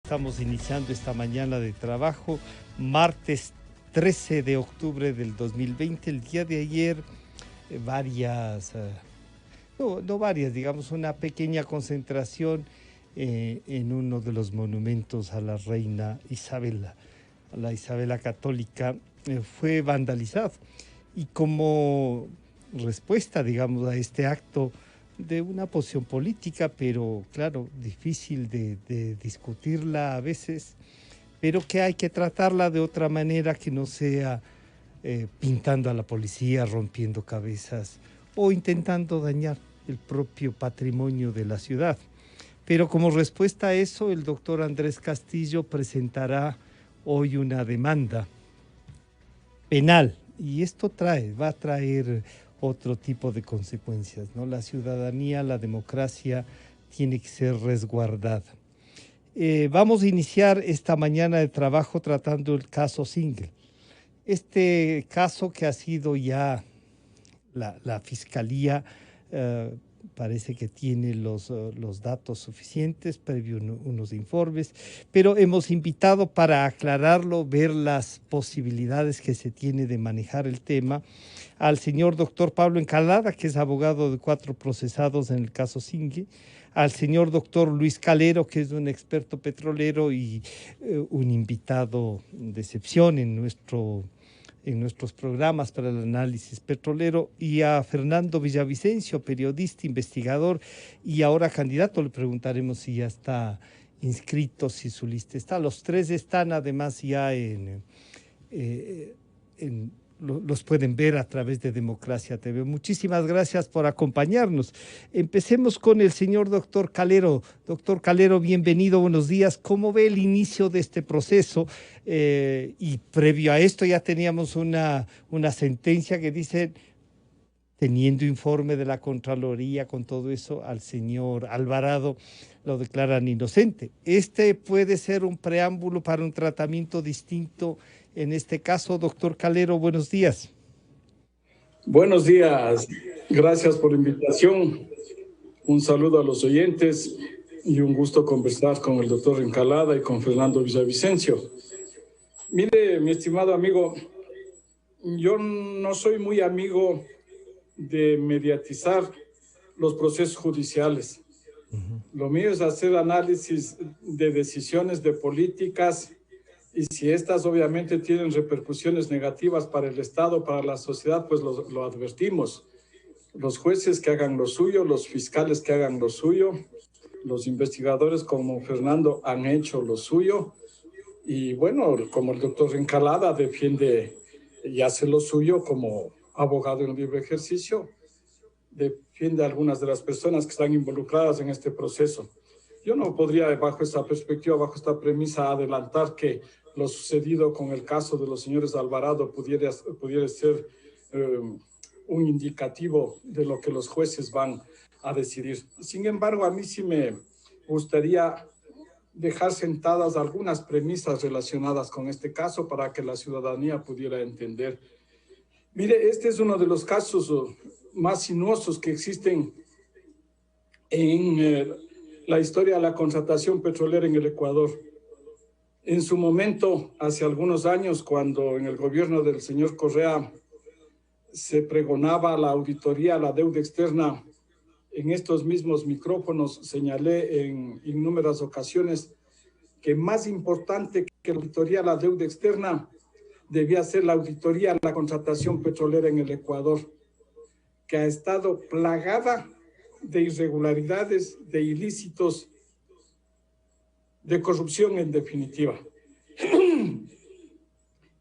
Estamos iniciando esta mañana de trabajo, martes 13 de octubre del 2020. El día de ayer, una pequeña concentración en uno de los monumentos a la reina Isabela, a la Isabela católica, fue vandalizado. Y como respuesta, digamos, a este acto de una posición política, pero claro, difícil de discutirla a veces, pero que hay que tratarla de otra manera que no sea pintando a la policía, rompiendo cabezas o intentando dañar el propio patrimonio de la ciudad. Pero como respuesta a eso, el doctor Andrés Castillo presentará hoy una demanda penal y esto va a traer otro tipo de consecuencias, ¿no? La ciudadanía, la democracia tiene que ser resguardada. Vamos a iniciar esta mañana de trabajo tratando el caso Single. Este caso que ha sido ya la Fiscalía parece que tiene los datos suficientes, previo unos informes, pero hemos invitado para aclararlo, ver las posibilidades que se tiene de manejar el tema, al señor doctor Pablo Encalada, que es abogado de 4 procesados en el caso Singue, al señor doctor Luis Calero, que es un experto petrolero y un invitado de excepción en nuestros programas para el análisis petrolero, y a Fernando Villavicencio, periodista, investigador y ahora candidato. Le preguntaremos si ya está inscrito, si su lista está. Los 3 están además ya los pueden ver a través de Democracia TV. Muchísimas gracias por acompañarnos. Empecemos con el señor doctor Calero. Doctor Calero, bienvenido, buenos días. ¿Cómo ve el inicio de este proceso? Y previo a esto ya teníamos una sentencia que dice, teniendo informe de la Contraloría con todo eso, al señor Alvarado lo declaran inocente. Este puede ser un preámbulo para un tratamiento distinto en este caso. Doctor Calero, buenos días. Buenos días, gracias por la invitación. Un saludo a los oyentes y un gusto conversar con el doctor Encalada y con Fernando Villavicencio. Mire, mi estimado amigo, yo no soy muy amigo de mediatizar los procesos judiciales. Lo mío es hacer análisis de decisiones de políticas, y si estas obviamente tienen repercusiones negativas para el Estado, para la sociedad, pues lo advertimos. Los jueces que hagan lo suyo, los fiscales que hagan lo suyo, los investigadores como Fernando han hecho lo suyo, y bueno, como el doctor Encalada defiende y hace lo suyo como abogado en libre ejercicio, defiende a algunas de las personas que están involucradas en este proceso. Yo no podría, bajo esta perspectiva, bajo esta premisa, adelantar que lo sucedido con el caso de los señores Alvarado pudiera ser un indicativo de lo que los jueces van a decidir. Sin embargo, a mí sí me gustaría dejar sentadas algunas premisas relacionadas con este caso para que la ciudadanía pudiera entender. Mire, este es uno de los casos más sinuosos que existen en la historia de la contratación petrolera en el Ecuador. En su momento, hace algunos años, cuando en el gobierno del señor Correa se pregonaba la auditoría a la deuda externa, en estos mismos micrófonos señalé en innumerables ocasiones que más importante que la auditoría a la deuda externa debía ser la auditoría a la contratación petrolera en el Ecuador, que ha estado plagada de irregularidades, de ilícitos, de corrupción en definitiva.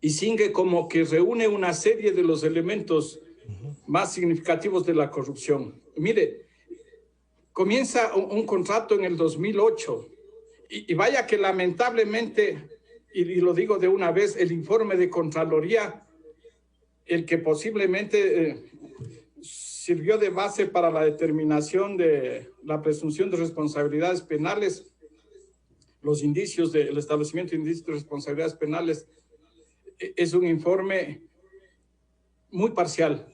Y Singue como que reúne una serie de los elementos más significativos de la corrupción. Mire, comienza un contrato en el 2008 y vaya que lamentablemente, y lo digo de una vez, el informe de Contraloría, el que posiblemente sirvió de base para la determinación de la presunción de responsabilidades penales, los indicios del establecimiento de indicios de responsabilidades penales, es un informe muy parcial,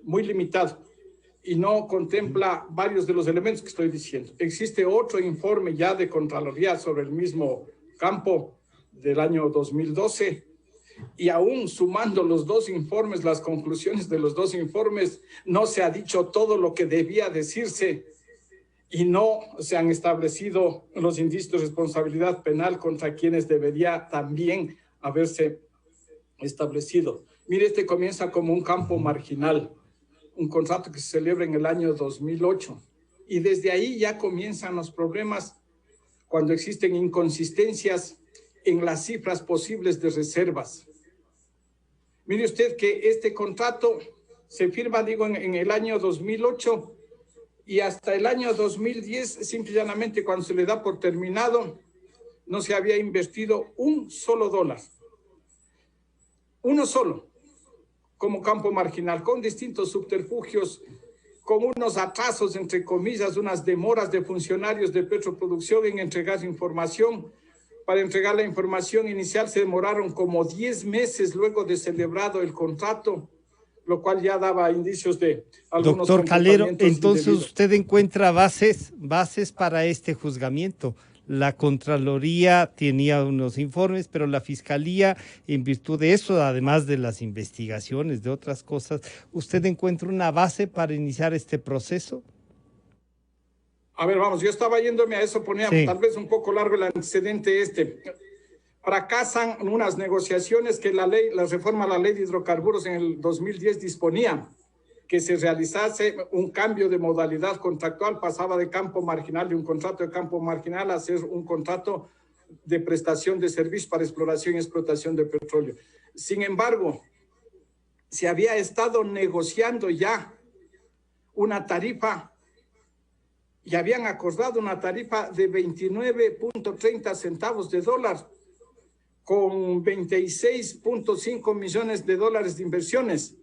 muy limitado, y no contempla varios de los elementos que estoy diciendo. Existe otro informe ya de Contraloría sobre el mismo campo del año 2012, y aún sumando los dos informes, las conclusiones de los dos informes, no se ha dicho todo lo que debía decirse y no se han establecido los indicios de responsabilidad penal contra quienes debería también haberse establecido. Mire, este comienza como un campo marginal, un contrato que se celebra en el año 2008, y desde ahí ya comienzan los problemas cuando existen inconsistencias en las cifras posibles de reservas. Mire usted que este contrato se firma, digo, en el año 2008 y hasta el año 2010, simple y llanamente, cuando se le da por terminado, no se había invertido un solo dólar. Uno solo, como campo marginal, con distintos subterfugios, con unos atrasos, entre comillas, unas demoras de funcionarios de Petroproducción en entregar información. Para entregar la información inicial se demoraron como 10 meses luego de celebrado el contrato, lo cual ya daba indicios de algunos Doctor Calero, entonces indebidos. usted encuentra bases para este juzgamiento. La Contraloría tenía unos informes, pero la Fiscalía, en virtud de eso, además de las investigaciones, de otras cosas, ¿usted encuentra una base para iniciar este proceso? A ver, vamos, yo estaba yéndome a eso, ponía tal vez un poco largo el antecedente este. Fracasan unas negociaciones que la reforma a la ley de hidrocarburos en el 2010 disponía que se realizase un cambio de modalidad contractual, pasaba de campo marginal, de un contrato de campo marginal a ser un contrato de prestación de servicios para exploración y explotación de petróleo. Sin embargo, se había estado negociando ya una tarifa y habían acordado una tarifa de 29.30 centavos de dólar con 26.5 millones de dólares de inversiones.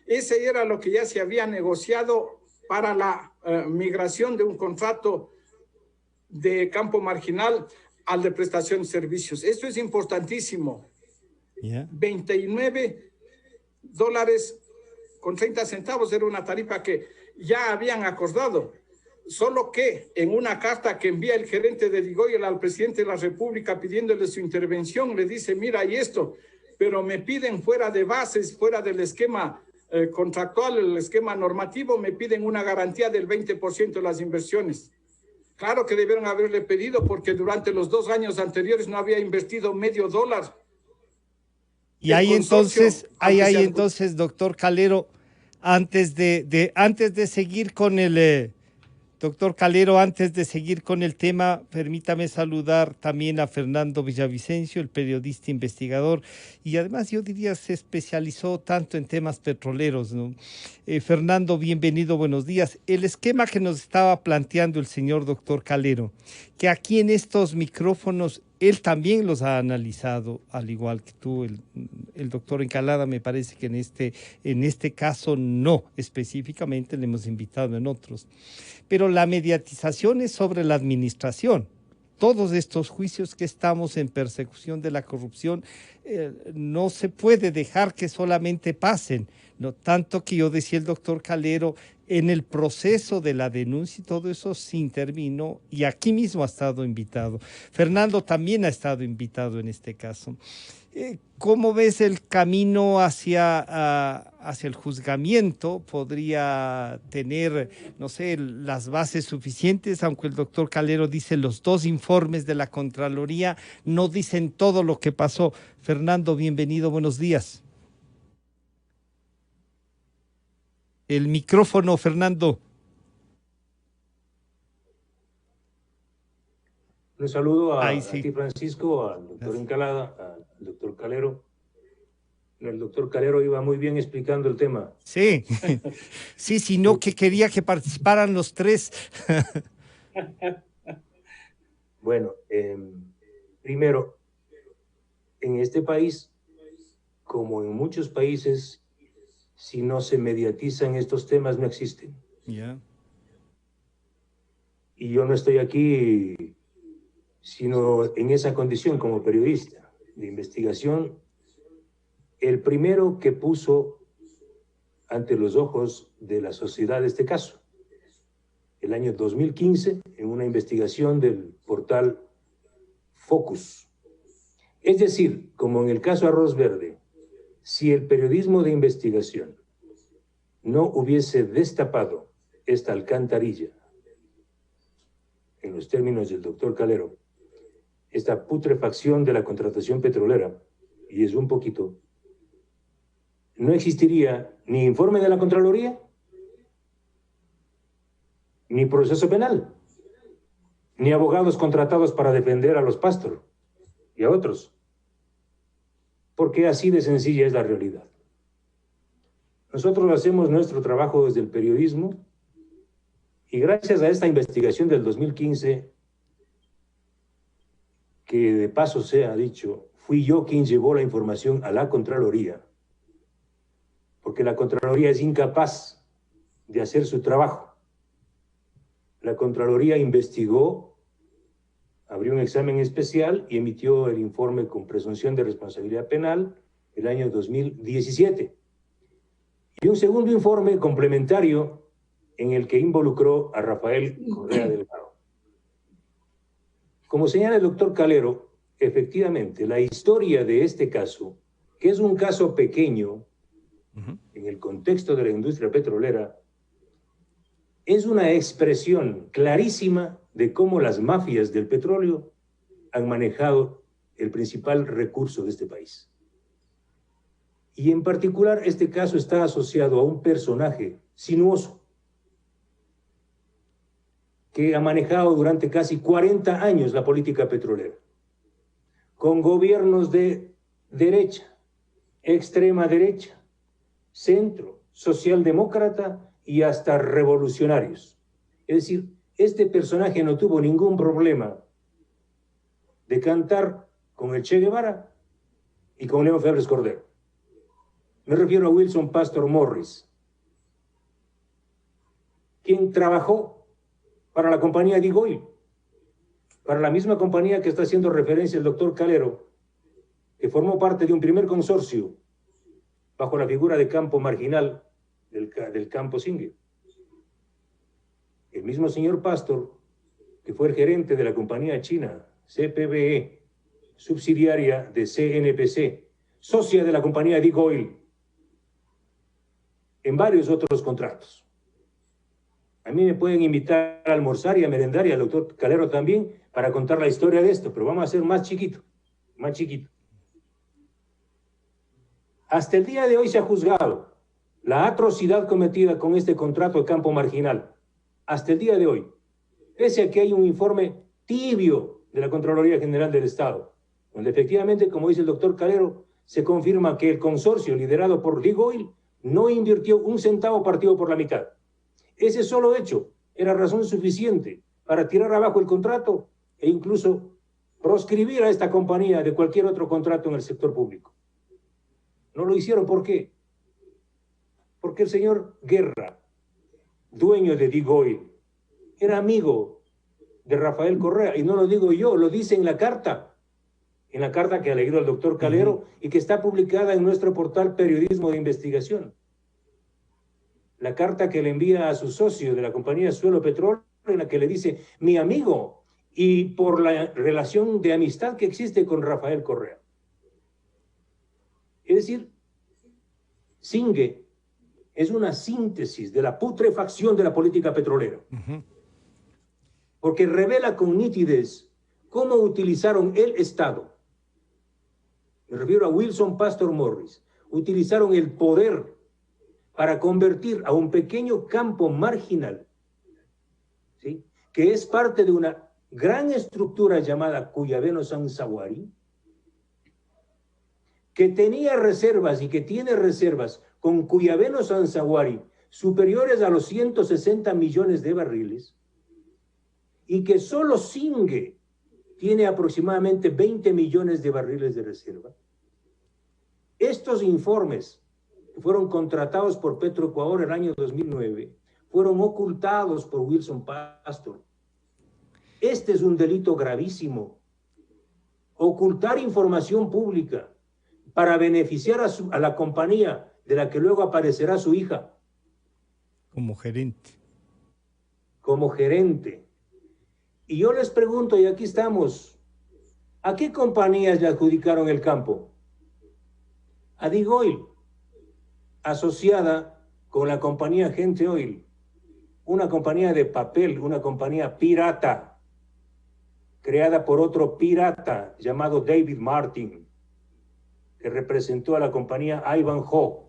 Ese era lo que ya se había negociado para la migración de un contrato de campo marginal al de prestación de servicios. Esto es importantísimo. 29 dólares con 30 centavos era una tarifa que ya habían acordado. Solo que en una carta que envía el gerente de Digoyel al presidente de la República pidiéndole su intervención, le dice, mira, y esto, pero me piden fuera de bases, fuera del esquema contractual, el esquema normativo, me piden una garantía del 20% de las inversiones. Claro que debieron haberle pedido porque durante los 2 años anteriores no había invertido medio dólar. Y ahí entonces, doctor Calero, antes de seguir con el... Doctor Calero, antes de seguir con el tema, permítame saludar también a Fernando Villavicencio, el periodista investigador, y además yo diría se especializó tanto en temas petroleros, ¿no? Fernando, bienvenido, buenos días. El esquema que nos estaba planteando el señor doctor Calero, que aquí en estos micrófonos él también los ha analizado, al igual que tú, el doctor Encalada, me parece que en este caso no específicamente, le hemos invitado en otros. Pero la mediatización es sobre la administración. Todos estos juicios que estamos en persecución de la corrupción, no se puede dejar que solamente pasen. No tanto que yo decía el doctor Calero, en el proceso de la denuncia y todo eso se intervino y aquí mismo ha estado invitado. Fernando también ha estado invitado en este caso. ¿Cómo ves el camino hacia el juzgamiento? ¿Podría tener, no sé, las bases suficientes? Aunque el doctor Calero dice los 2 informes de la Contraloría no dicen todo lo que pasó. Fernando, bienvenido, buenos días. El micrófono, Fernando. Un saludo a ti, Francisco, al doctor Encalada, al doctor Calero. El doctor Calero iba muy bien explicando el tema. Sí, sí, sino que quería que participaran los 3. Bueno, primero, en este país, como en muchos países, si no se mediatizan estos temas, no existen. Yeah. Y yo no estoy aquí sino en esa condición como periodista de investigación, el primero que puso ante los ojos de la sociedad este caso. El año 2015, en una investigación del portal focus. Es decir, como en el caso Arroz Verde, si el periodismo de investigación no hubiese destapado esta alcantarilla, en los términos del doctor Calero, esta putrefacción de la contratación petrolera, y es un poquito, no existiría ni informe de la Contraloría, ni proceso penal, ni abogados contratados para defender a los Pastor y a otros, porque así de sencilla es la realidad. Nosotros hacemos nuestro trabajo desde el periodismo y gracias a esta investigación del 2015, que de paso sea dicho, fui yo quien llevó la información a la Contraloría, porque la Contraloría es incapaz de hacer su trabajo. La Contraloría investigó, abrió un examen especial y emitió el informe con presunción de responsabilidad penal el año 2017. Y un segundo informe complementario en el que involucró a Rafael Correa Delgado. Como señala el doctor Calero, efectivamente, la historia de este caso, que es un caso pequeño en el contexto de la industria petrolera, es una expresión clarísima de cómo las mafias del petróleo han manejado el principal recurso de este país. Y en particular, este caso está asociado a un personaje sinuoso que ha manejado durante casi 40 años la política petrolera, con gobiernos de derecha, extrema derecha, centro, socialdemócrata y hasta revolucionarios. Es decir, este personaje no tuvo ningún problema de cantar con el Che Guevara y con León Febres Cordero. Me refiero a Wilson Pastor Morris, quien trabajó para la compañía Dig Oil, para la misma compañía que está haciendo referencia el doctor Calero, que formó parte de un primer consorcio bajo la figura de campo marginal del campo Singue. El mismo señor Pastor, que fue el gerente de la compañía china CPBE, subsidiaria de CNPC, socia de la compañía Dig Oil, en varios otros contratos. A mí me pueden invitar a almorzar y a merendar, y al doctor Calero también, para contar la historia de esto, pero vamos a hacer más chiquito, más chiquito. Hasta el día de hoy se ha juzgado la atrocidad cometida con este contrato de campo marginal. Hasta el día de hoy, pese a que hay un informe tibio de la Contraloría General del Estado, donde efectivamente, como dice el doctor Calero, se confirma que el consorcio liderado por Dig Oil no invirtió un centavo partido por la mitad. Ese solo hecho era razón suficiente para tirar abajo el contrato e incluso proscribir a esta compañía de cualquier otro contrato en el sector público. No lo hicieron, ¿por qué? Porque el señor Guerra, dueño de Dig Oil, era amigo de Rafael Correa, y no lo digo yo, lo dice en la carta que ha leído el doctor Calero y que está publicada en nuestro portal Periodismo de Investigación. La carta que le envía a su socio de la compañía Suelo Petrol, en la que le dice, mi amigo, y por la relación de amistad que existe con Rafael Correa. Es decir, Singue es una síntesis de la putrefacción de la política petrolera. Porque revela con nitidez cómo utilizaron el Estado, me refiero a Wilson Pastor Morris, utilizaron el poder para convertir a un pequeño campo marginal, ¿sí?, que es parte de una gran estructura llamada Cuyabeno-Sanzaguari, que tenía reservas y que tiene reservas con Cuyabeno-Sanzaguari superiores a los 160 millones de barriles, y que solo Singue tiene aproximadamente 20 millones de barriles de reserva. Estos informes, que fueron contratados por Petroecuador en el año 2009, fueron ocultados por Wilson Pastor. Este es un delito gravísimo. Ocultar información pública para beneficiar a la compañía de la que luego aparecerá su hija. Como gerente. Como gerente. Y yo les pregunto, y aquí estamos, ¿A qué compañías le adjudicaron el campo? A Dig Oil, asociada con la compañía Gente Oil, una compañía de papel, una compañía pirata, creada por otro pirata llamado David Martin, que representó a la compañía Ivanhoe.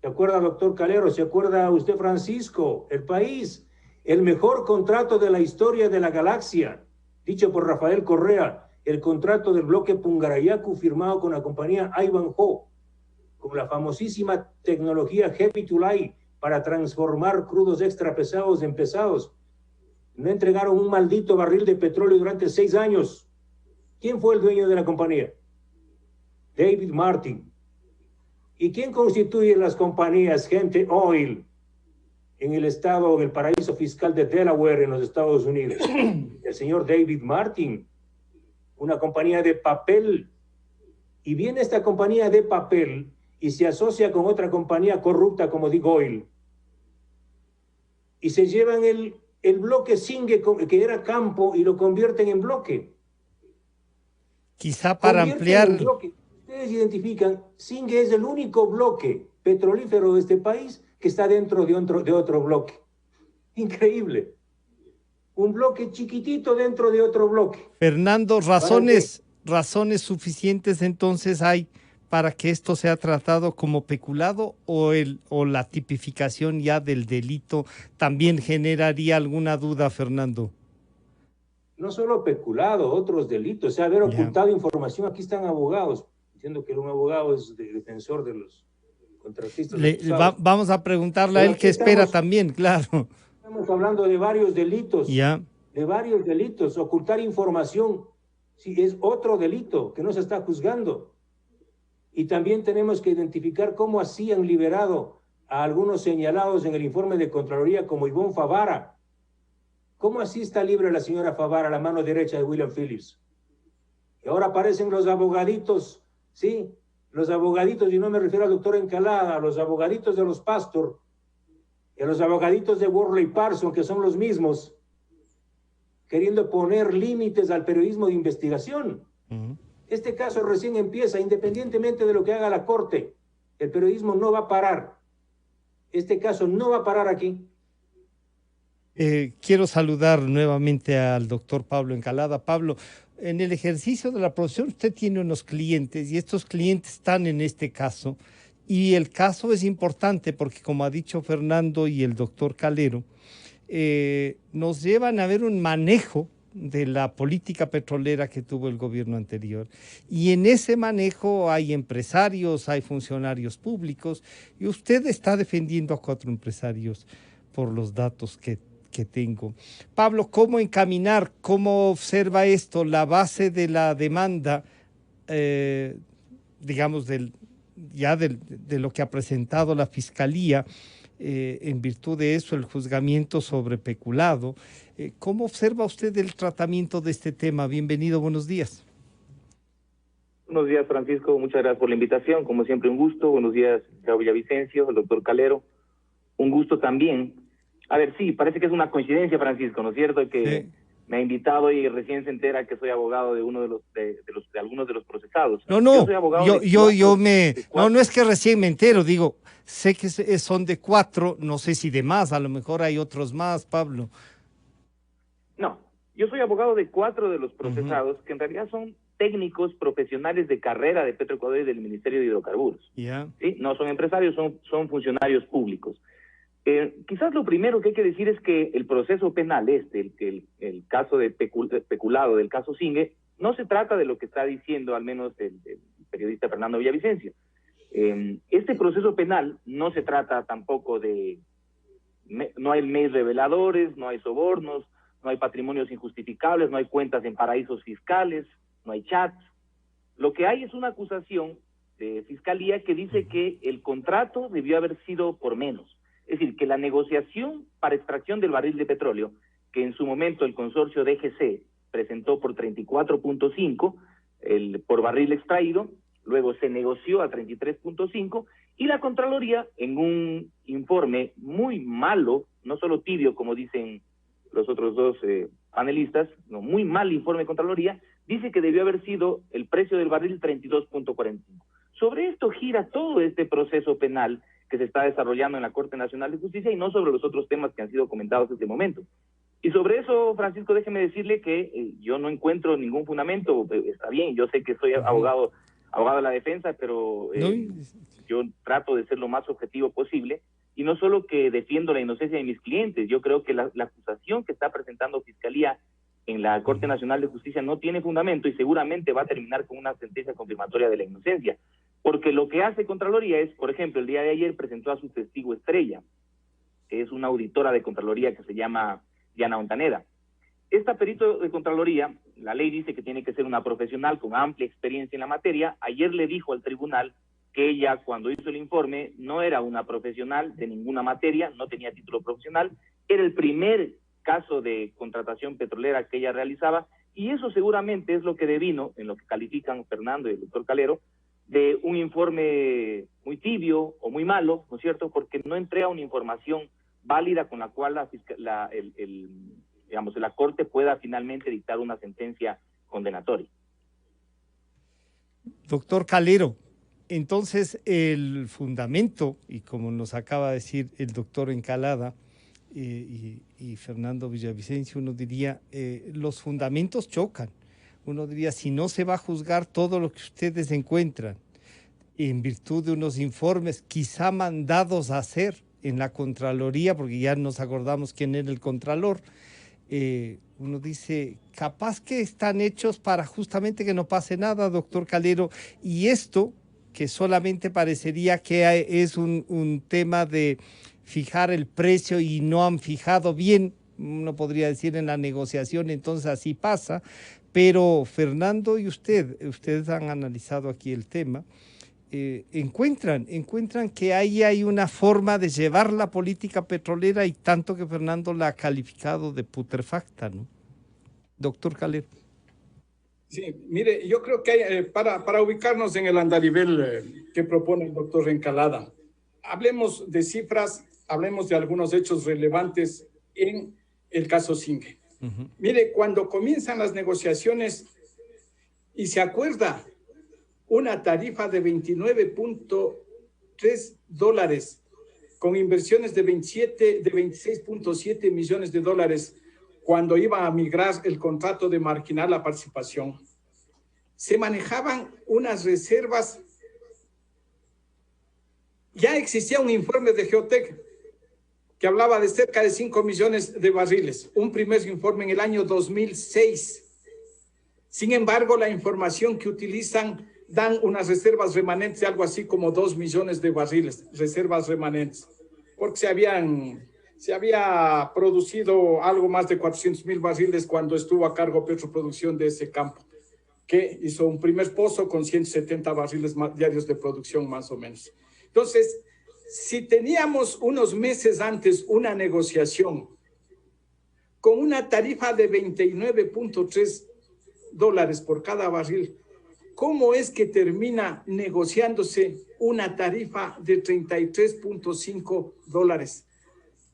¿Se acuerda, doctor Calero? ¿Se acuerda usted, Francisco? El País, el mejor contrato de la historia de la galaxia, dicho por Rafael Correa, el contrato del bloque Pungarayacu firmado con la compañía Ivanhoe, con la famosísima tecnología Heavy to Light para transformar crudos extra pesados en pesados. No entregaron un maldito barril de petróleo durante 6 años. ¿Quién fue el dueño de la compañía? David Martin. ¿Y quién constituye las compañías Gente Oil en el estado, en el paraíso fiscal de Delaware, en los Estados Unidos? El señor David Martin, una compañía de papel. Y viene esta compañía de papel y se asocia con otra compañía corrupta como Dig Oil. Y se llevan el bloque Singue, que era campo, y lo convierten en bloque. Quizá para ampliar... Ustedes identifican, Singue es el único bloque petrolífero de este país que está dentro de otro bloque. Increíble. Un bloque chiquitito dentro de otro bloque. Fernando, razones suficientes entonces hay para que esto sea tratado como peculado, o la tipificación ya del delito también generaría alguna duda, Fernando. No solo peculado, otros delitos, o sea, haber ocultado información. Aquí están abogados. Entiendo que un abogado es defensor de los contratistas. Vamos a preguntarle a él qué espera también, claro. Estamos hablando de varios delitos. Ya. De varios delitos. Ocultar información, sí, es otro delito que no se está juzgando. Y también tenemos que identificar cómo así han liberado a algunos señalados en el informe de Contraloría, como Ivonne Favara. ¿Cómo así está libre la señora Favara, la mano derecha de William Phillips? Y ahora aparecen los abogaditos, ¿sí? Los abogaditos, y no me refiero al doctor Encalada, a los abogaditos de los Pastor, y a los abogaditos de Worley Parson, que son los mismos, queriendo poner límites al periodismo de investigación. Este caso recién empieza, independientemente de lo que haga la Corte. El periodismo no va a parar. Este caso no va a parar aquí. Quiero saludar nuevamente al doctor Pablo Encalada. Pablo, en el ejercicio de la profesión usted tiene unos clientes y estos clientes están en este caso. Y el caso es importante porque, como ha dicho Fernando y el doctor Calero, nos llevan a ver un manejo de la política petrolera que tuvo el gobierno anterior. Y en ese manejo hay empresarios, hay funcionarios públicos, y usted está defendiendo a 4 empresarios por los datos que tengo. Pablo, ¿cómo encaminar, cómo observa esto, la base de la demanda, digamos, de lo que ha presentado la Fiscalía, en virtud de eso, el juzgamiento sobre peculado? ¿Cómo observa usted el tratamiento de este tema? Bienvenido, buenos días. Buenos días, Francisco, muchas gracias por la invitación, como siempre un gusto. Buenos días, Chao Villavicencio, el doctor Calero, un gusto también. A ver, sí, parece que es una coincidencia, Francisco, ¿no es cierto? Que sí. Me ha invitado y recién se entera que soy abogado de uno de algunos de los procesados. No, no es que recién me entero, digo, sé que son de 4, no sé si de más, a lo mejor hay otros más, Pablo. No, yo soy abogado de 4 de los procesados, que en realidad son técnicos profesionales de carrera de Petroecuador y del Ministerio de Hidrocarburos. ¿Sí? No son empresarios, son funcionarios públicos. Quizás lo primero que hay que decir es que el proceso penal el caso de peculado del caso Singue, no se trata de lo que está diciendo al menos el periodista Fernando Villavicencio. Este proceso penal no se trata tampoco no hay mails reveladores, no hay sobornos, no hay patrimonios injustificables, no hay cuentas en paraísos fiscales, no hay chats. Lo que hay es una acusación de Fiscalía que dice que el contrato debió haber sido por menos. Es decir, que la negociación para extracción del barril de petróleo, que en su momento el consorcio DGC presentó por 34.5 por barril extraído, luego se negoció a 33.5, y la Contraloría, en un informe muy malo, no solo tibio, como dicen los otros 2 panelistas, no, muy mal informe de Contraloría, dice que debió haber sido el precio del barril 32.45. Sobre esto gira todo este proceso penal que se está desarrollando en la Corte Nacional de Justicia y no sobre los otros temas que han sido comentados en este momento. Y sobre eso, Francisco, déjeme decirle que yo no encuentro ningún fundamento. Está bien, yo sé que soy abogado de la defensa, pero yo trato de ser lo más objetivo posible. Y no solo que defiendo la inocencia de mis clientes, yo creo que la acusación que está presentando Fiscalía en la Corte Nacional de Justicia no tiene fundamento y seguramente va a terminar con una sentencia confirmatoria de la inocencia. Porque lo que hace Contraloría es, por ejemplo, el día de ayer presentó a su testigo estrella, que es una auditora de Contraloría que se llama Diana Ontaneda. Esta perito de Contraloría, la ley dice que tiene que ser una profesional con amplia experiencia en la materia. Ayer le dijo al tribunal que ella, cuando hizo el informe, no era una profesional de ninguna materia, no tenía título profesional, era el primer caso de contratación petrolera que ella realizaba, y eso seguramente es lo que devino, en lo que califican Fernando y el doctor Calero, de un informe muy tibio o muy malo, ¿no es cierto?, porque no entrega una información válida con la cual la Corte pueda finalmente dictar una sentencia condenatoria. Doctor Calero, entonces el fundamento, y como nos acaba de decir el doctor Encalada y Fernando Villavicencio, uno diría, los fundamentos chocan. Uno diría, si no se va a juzgar todo lo que ustedes encuentran en virtud de unos informes quizá mandados a hacer en la Contraloría, porque ya nos acordamos quién era el Contralor, uno dice, capaz que están hechos para justamente que no pase nada, doctor Calero, y esto, que solamente parecería que es un tema de fijar el precio y no han fijado bien, uno podría decir en la negociación, entonces así pasa. Pero Fernando y ustedes han analizado aquí el tema, encuentran que ahí hay una forma de llevar la política petrolera, y tanto que Fernando la ha calificado de putrefacta, ¿no? Doctor Calero. Sí, mire, yo creo que hay, para ubicarnos en el andarivel que propone el doctor Encalada, hablemos de cifras, hablemos de algunos hechos relevantes en el caso Zingue. Mire, cuando comienzan las negociaciones y se acuerda una tarifa de $29.3 con inversiones de 26.7 millones de dólares cuando iba a migrar el contrato de marginar la participación, se manejaban unas reservas. Ya existía un informe de Geotec que hablaba de cerca de 5 millones de barriles, un primer informe en el año 2006. Sin embargo, la información que utilizan dan unas reservas remanentes de algo así como 2 millones de barriles, reservas remanentes, porque se había producido algo más de 400,000 barriles cuando estuvo a cargo Petroproducción de ese campo, que hizo un primer pozo con 170 barriles diarios de producción más o menos. Entonces, si teníamos unos meses antes una negociación con una tarifa de $29.3 por cada barril, ¿cómo es que termina negociándose una tarifa de $33.5?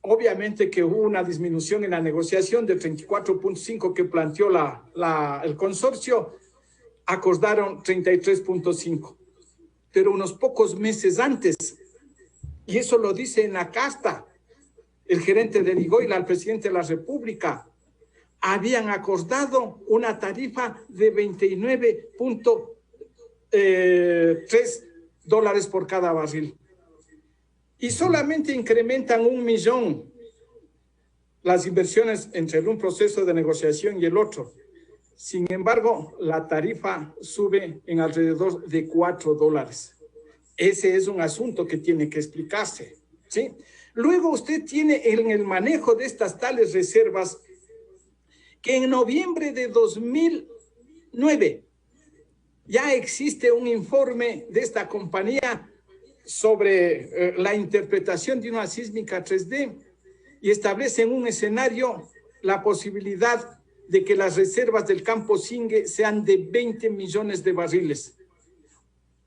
Obviamente que hubo una disminución en la negociación de 34.5 que planteó el consorcio, acordaron 33.5, pero unos pocos meses antes, y eso lo dice en la casta el gerente de Ligoila al presidente de la República, habían acordado una tarifa de $29.3 por cada barril. Y solamente incrementan 1 millón las inversiones entre un proceso de negociación y el otro. Sin embargo, la tarifa sube en alrededor de $4. Ese es un asunto que tiene que explicarse, ¿sí? Luego usted tiene en el manejo de estas tales reservas que en noviembre de 2009 ya existe un informe de esta compañía sobre la interpretación de una sísmica 3D y establece en un escenario la posibilidad de que las reservas del campo Zingue sean de 20 millones de barriles,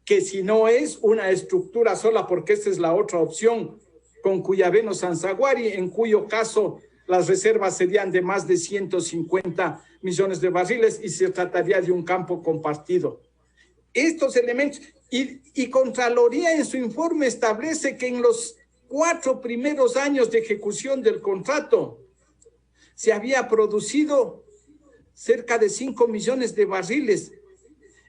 que si no es una estructura sola, porque esta es la otra opción, con Cuyabeno Sanzaguari, en cuyo caso las reservas serían de más de 150 millones de barriles y se trataría de un campo compartido. Estos elementos, y Contraloría en su informe establece que en los 4 primeros años de ejecución del contrato se había producido cerca de 5 millones de barriles,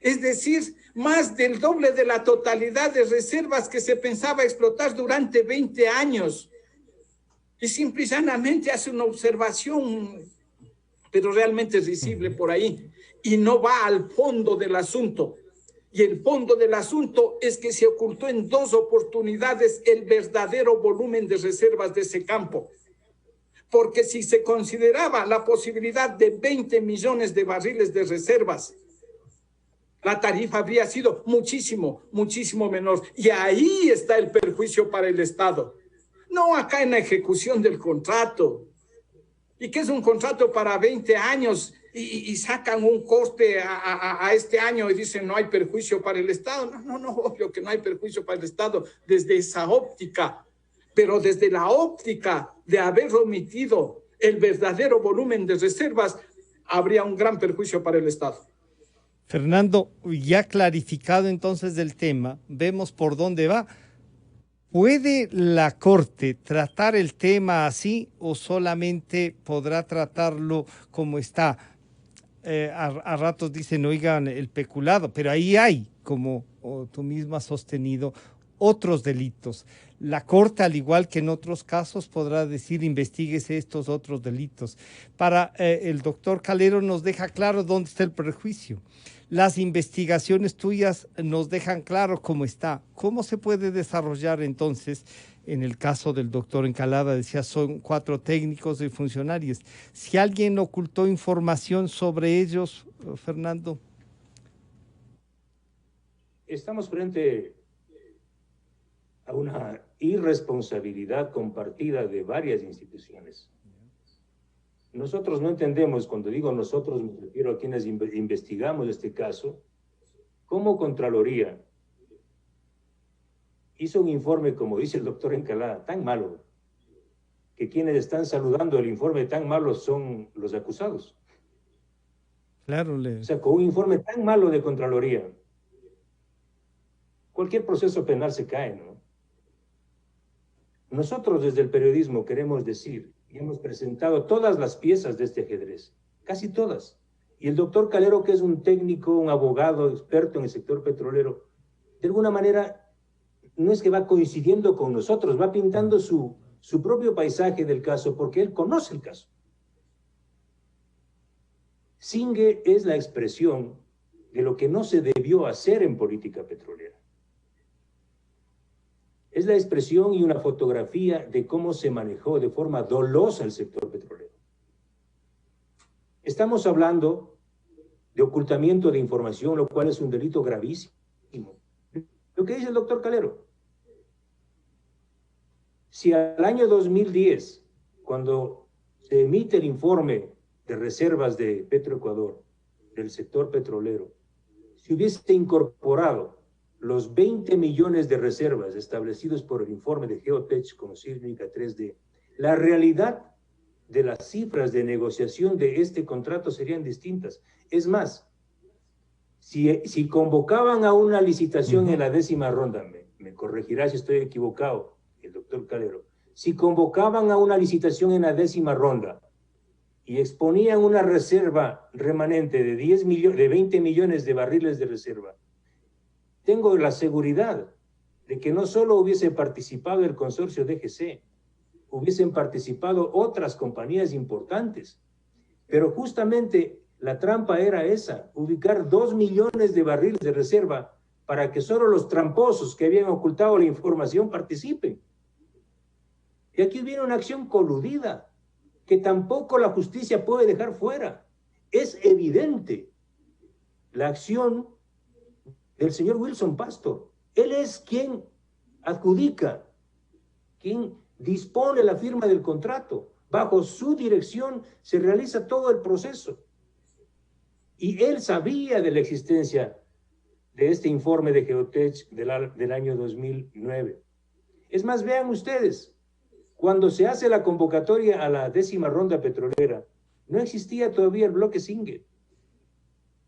es decir, más del doble de la totalidad de reservas que se pensaba explotar durante 20 años. Y simple y llanamente hace una observación, pero realmente es visible por ahí, y no va al fondo del asunto. Y el fondo del asunto es que se ocultó en 2 oportunidades el verdadero volumen de reservas de ese campo. Porque si se consideraba la posibilidad de 20 millones de barriles de reservas, la tarifa habría sido muchísimo, muchísimo menor. Y ahí está el perjuicio para el Estado. No acá en la ejecución del contrato. Y que es un contrato para 20 años y sacan un coste a este año y dicen no hay perjuicio para el Estado. No, obvio que no hay perjuicio para el Estado desde esa óptica. Pero desde la óptica de haber omitido el verdadero volumen de reservas, habría un gran perjuicio para el Estado. Fernando, ya clarificado entonces del tema, vemos por dónde va. ¿Puede la Corte tratar el tema así o solamente podrá tratarlo como está? A ratos dicen, oigan, el peculado, pero ahí hay, como tú mismo has sostenido, otros delitos. La Corte, al igual que en otros casos, podrá decir, investíguese estos otros delitos. Para el doctor Calero nos deja claro dónde está el perjuicio. Las investigaciones tuyas nos dejan claro cómo está. ¿Cómo se puede desarrollar entonces? En el caso del doctor Encalada, decía, son 4 técnicos y funcionarios. Si alguien ocultó información sobre ellos, Fernando. Estamos frente a una irresponsabilidad compartida de varias instituciones. Nosotros no entendemos, cuando digo nosotros me refiero a quienes investigamos este caso, cómo Contraloría hizo un informe, como dice el doctor Encalada, tan malo, que quienes están saludando el informe tan malo son los acusados. Claro. O sea, con un informe tan malo de Contraloría, cualquier proceso penal se cae, ¿no? Nosotros desde el periodismo queremos decir, y hemos presentado todas las piezas de este ajedrez, casi todas. Y el doctor Calero, que es un técnico, un abogado, experto en el sector petrolero, de alguna manera no es que va coincidiendo con nosotros, va pintando su propio paisaje del caso, porque él conoce el caso. Singue es la expresión de lo que no se debió hacer en política petrolera. Es la expresión y una fotografía de cómo se manejó de forma dolosa el sector petrolero. Estamos hablando de ocultamiento de información, lo cual es un delito gravísimo. Lo que dice el doctor Calero. Si al año 2010, cuando se emite el informe de reservas de Petroecuador, del sector petrolero, si hubiese incorporado los 20 millones de reservas establecidos por el informe de Geotech con sísmica 3D, la realidad de las cifras de negociación de este contrato serían distintas. Es más, si convocaban a una licitación en la 10ª ronda, me corregirá si estoy equivocado, el doctor Calero, si convocaban a una licitación en la 10ª ronda y exponían una reserva remanente de 20 millones de barriles de reserva, tengo la seguridad de que no solo hubiese participado el consorcio DGC, hubiesen participado otras compañías importantes, pero justamente la trampa era esa, ubicar 2 millones de barriles de reserva para que solo los tramposos que habían ocultado la información participen. Y aquí viene una acción coludida que tampoco la justicia puede dejar fuera. Es evidente la acción del señor Wilson Pastor. Él es quien adjudica, quien dispone la firma del contrato. Bajo su dirección se realiza todo el proceso. Y él sabía de la existencia de este informe de Geotech del año 2009. Es más, vean ustedes, Cuando se hace la convocatoria a la 10ª ronda petrolera, no existía todavía el bloque Singue.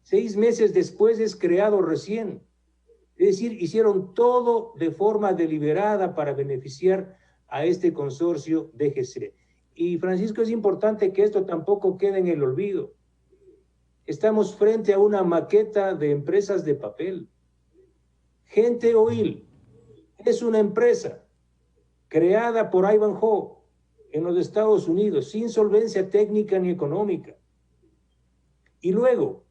6 meses después es creado recién. Es decir, hicieron todo de forma deliberada para beneficiar a este consorcio DGC. Y Francisco, es importante que esto tampoco quede en el olvido. Estamos frente a una maqueta de empresas de papel. Gente Oil es una empresa creada por Ivanhoe en los Estados Unidos, sin solvencia técnica ni económica. Y luego,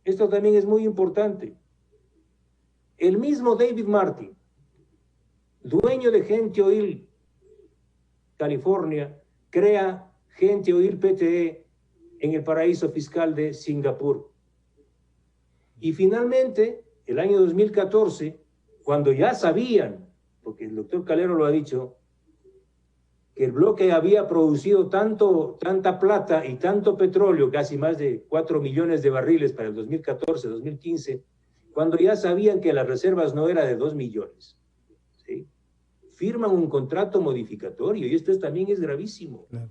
esto también es muy importante, el mismo David Martin, dueño de Gente Oil California, crea Gente Oil PTE en el paraíso fiscal de Singapur. Y finalmente, el año 2014, cuando ya sabían, porque el doctor Calero lo ha dicho, que el bloque había producido tanta plata y tanto petróleo, casi más de 4 millones de barriles para el 2014-2015, cuando ya sabían que las reservas no eran de 2 millones, ¿sí? Firman un contrato modificatorio, y esto también es gravísimo. Claro.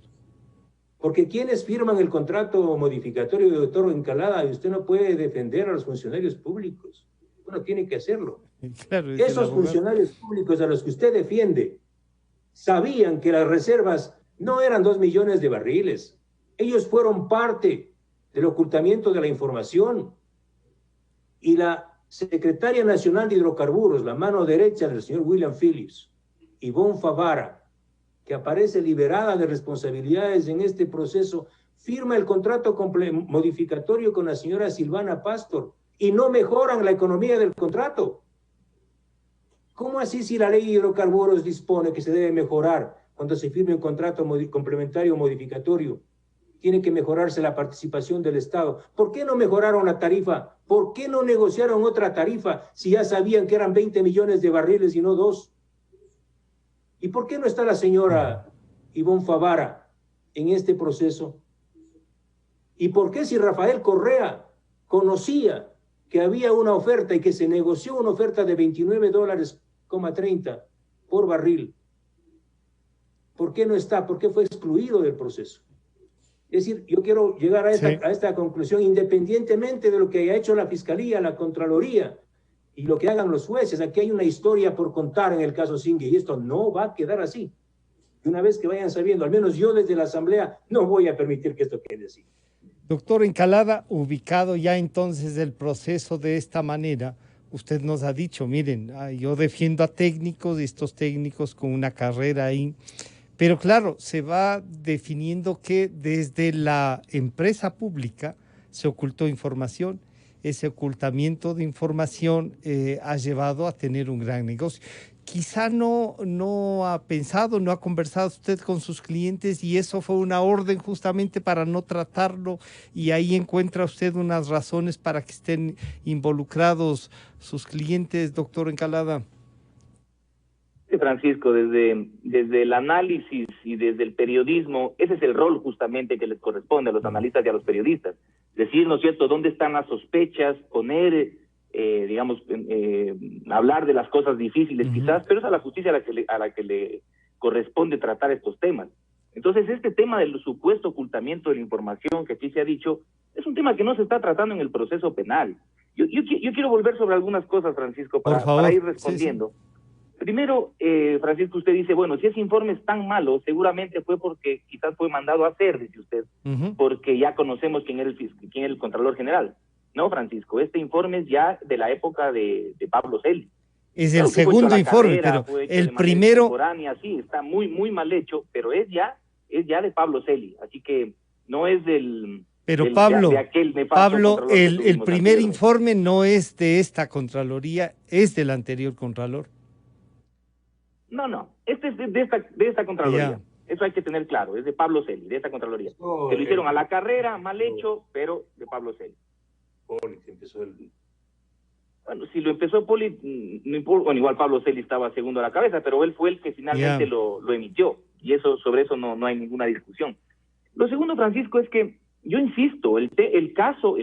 Porque quienes firman el contrato modificatorio, doctor Encalada, y usted no puede defender a los funcionarios públicos. Bueno, tiene que hacerlo. Claro, esos funcionarios públicos a los que usted defiende sabían que las reservas no eran 2 millones de barriles. Ellos fueron parte del ocultamiento de la información. Y la secretaria nacional de hidrocarburos, la mano derecha del señor William Phillips, Ivonne Favara, que aparece liberada de responsabilidades en este proceso, firma el contrato modificatorio con la señora Silvana Pastor y no mejoran la economía del contrato. ¿Cómo así, si la ley de hidrocarburos dispone que se debe mejorar cuando se firme un contrato complementario o modificatorio? Tiene que mejorarse la participación del Estado. ¿Por qué no mejoraron la tarifa? ¿Por qué no negociaron otra tarifa si ya sabían que eran 20 millones de barriles y no 2? ¿Y por qué no está la señora Ivonne Favara en este proceso? ¿Y por qué, si Rafael Correa conocía que había una oferta y que se negoció una oferta de $29.30 por barril, por qué no está? ¿Por qué fue excluido del proceso? Es decir, yo quiero llegar a esta conclusión, independientemente de lo que haya hecho la Fiscalía, la Contraloría y lo que hagan los jueces. Aquí hay una historia por contar en el caso Singue, y esto no va a quedar así. Y una vez que vayan sabiendo, al menos yo desde la Asamblea, no voy a permitir que esto quede así. Doctor Encalada, ubicado ya entonces el proceso de esta manera, usted nos ha dicho, miren, yo defiendo a técnicos, estos técnicos con una carrera ahí, pero claro, se va definiendo que desde la empresa pública se ocultó información. Ese ocultamiento de información ha llevado a tener un gran negocio. Quizá no ha pensado, no ha conversado usted con sus clientes y eso fue una orden justamente para no tratarlo, y ahí encuentra usted unas razones para que estén involucrados sus clientes, doctor Encalada. Sí, Francisco, desde el análisis y desde el periodismo, ese es el rol justamente que les corresponde a los analistas y a los periodistas. Decir, ¿no es cierto?, dónde están las sospechas, poner, hablar de las cosas difíciles quizás, pero es a la justicia a la que le corresponde tratar estos temas. Entonces, este tema del supuesto ocultamiento de la información que aquí se ha dicho, es un tema que no se está tratando en el proceso penal. Yo quiero volver sobre algunas cosas, Francisco, para ir respondiendo. Sí. Primero, Francisco, usted dice, bueno, si ese informe es tan malo, seguramente fue porque quizás fue mandado a hacer, dice usted, porque ya conocemos quién era el Contralor General. No, Francisco, este informe es ya de la época de Pablo Celi. Es el segundo informe, pero el primero... Sí, está muy, muy mal hecho, pero es ya de Pablo Celi, así que no es del... Pero Pablo, el primer informe no es de esta Contraloría, es del anterior Contralor. No, este es de esta Contraloría. Yeah. Eso hay que tener claro, es de Pablo Celi, de esta Contraloría. Que lo hicieron a la carrera, mal hecho, pero de Pablo Celi. Bueno, si lo empezó Poli, no importa, bueno, igual Pablo Celi estaba segundo a la cabeza, pero él fue el que finalmente lo emitió, y sobre eso no hay ninguna discusión. Lo segundo, Francisco, es que yo insisto, el caso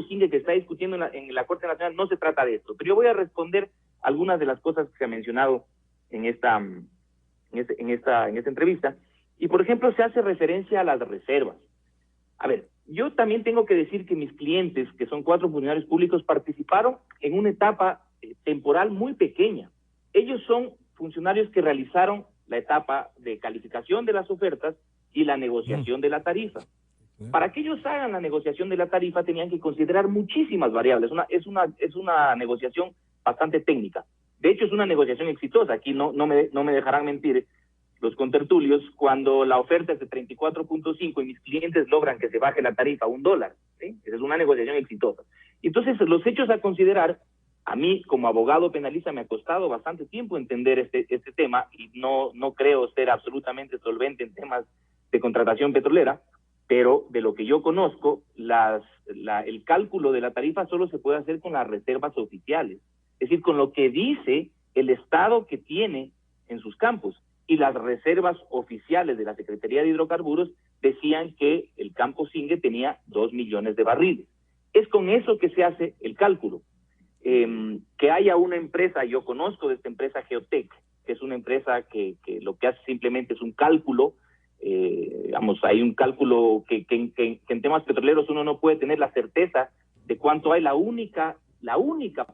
Singue que está discutiendo en la Corte Nacional no se trata de esto, pero yo voy a responder algunas de las cosas que se ha mencionado en esta en esta entrevista, y por ejemplo se hace referencia a las reservas. A ver, yo también tengo que decir que mis clientes, que son 4 funcionarios públicos, participaron en una etapa temporal muy pequeña. Ellos son funcionarios que realizaron la etapa de calificación de las ofertas y la negociación de la tarifa. Para que ellos hagan la negociación de la tarifa tenían que considerar muchísimas variables. Es una negociación bastante técnica. De hecho, es una negociación exitosa. Aquí no me dejarán mentir los contertulios, cuando la oferta es de 34.5 y mis clientes logran que se baje la tarifa a $1, ¿sí? Esa es una negociación exitosa. Entonces, los hechos a considerar, a mí como abogado penalista me ha costado bastante tiempo entender este tema, y no creo ser absolutamente solvente en temas de contratación petrolera, pero de lo que yo conozco, el cálculo de la tarifa solo se puede hacer con las reservas oficiales, es decir, con lo que dice el Estado que tiene en sus campos. Y las reservas oficiales de la Secretaría de Hidrocarburos decían que el campo Singue tenía 2 millones de barriles. Es con eso que se hace el cálculo. Que haya una empresa, yo conozco de esta empresa Geotec, que es una empresa que lo que hace simplemente es un cálculo, hay un cálculo que en temas petroleros uno no puede tener la certeza de cuánto hay. La única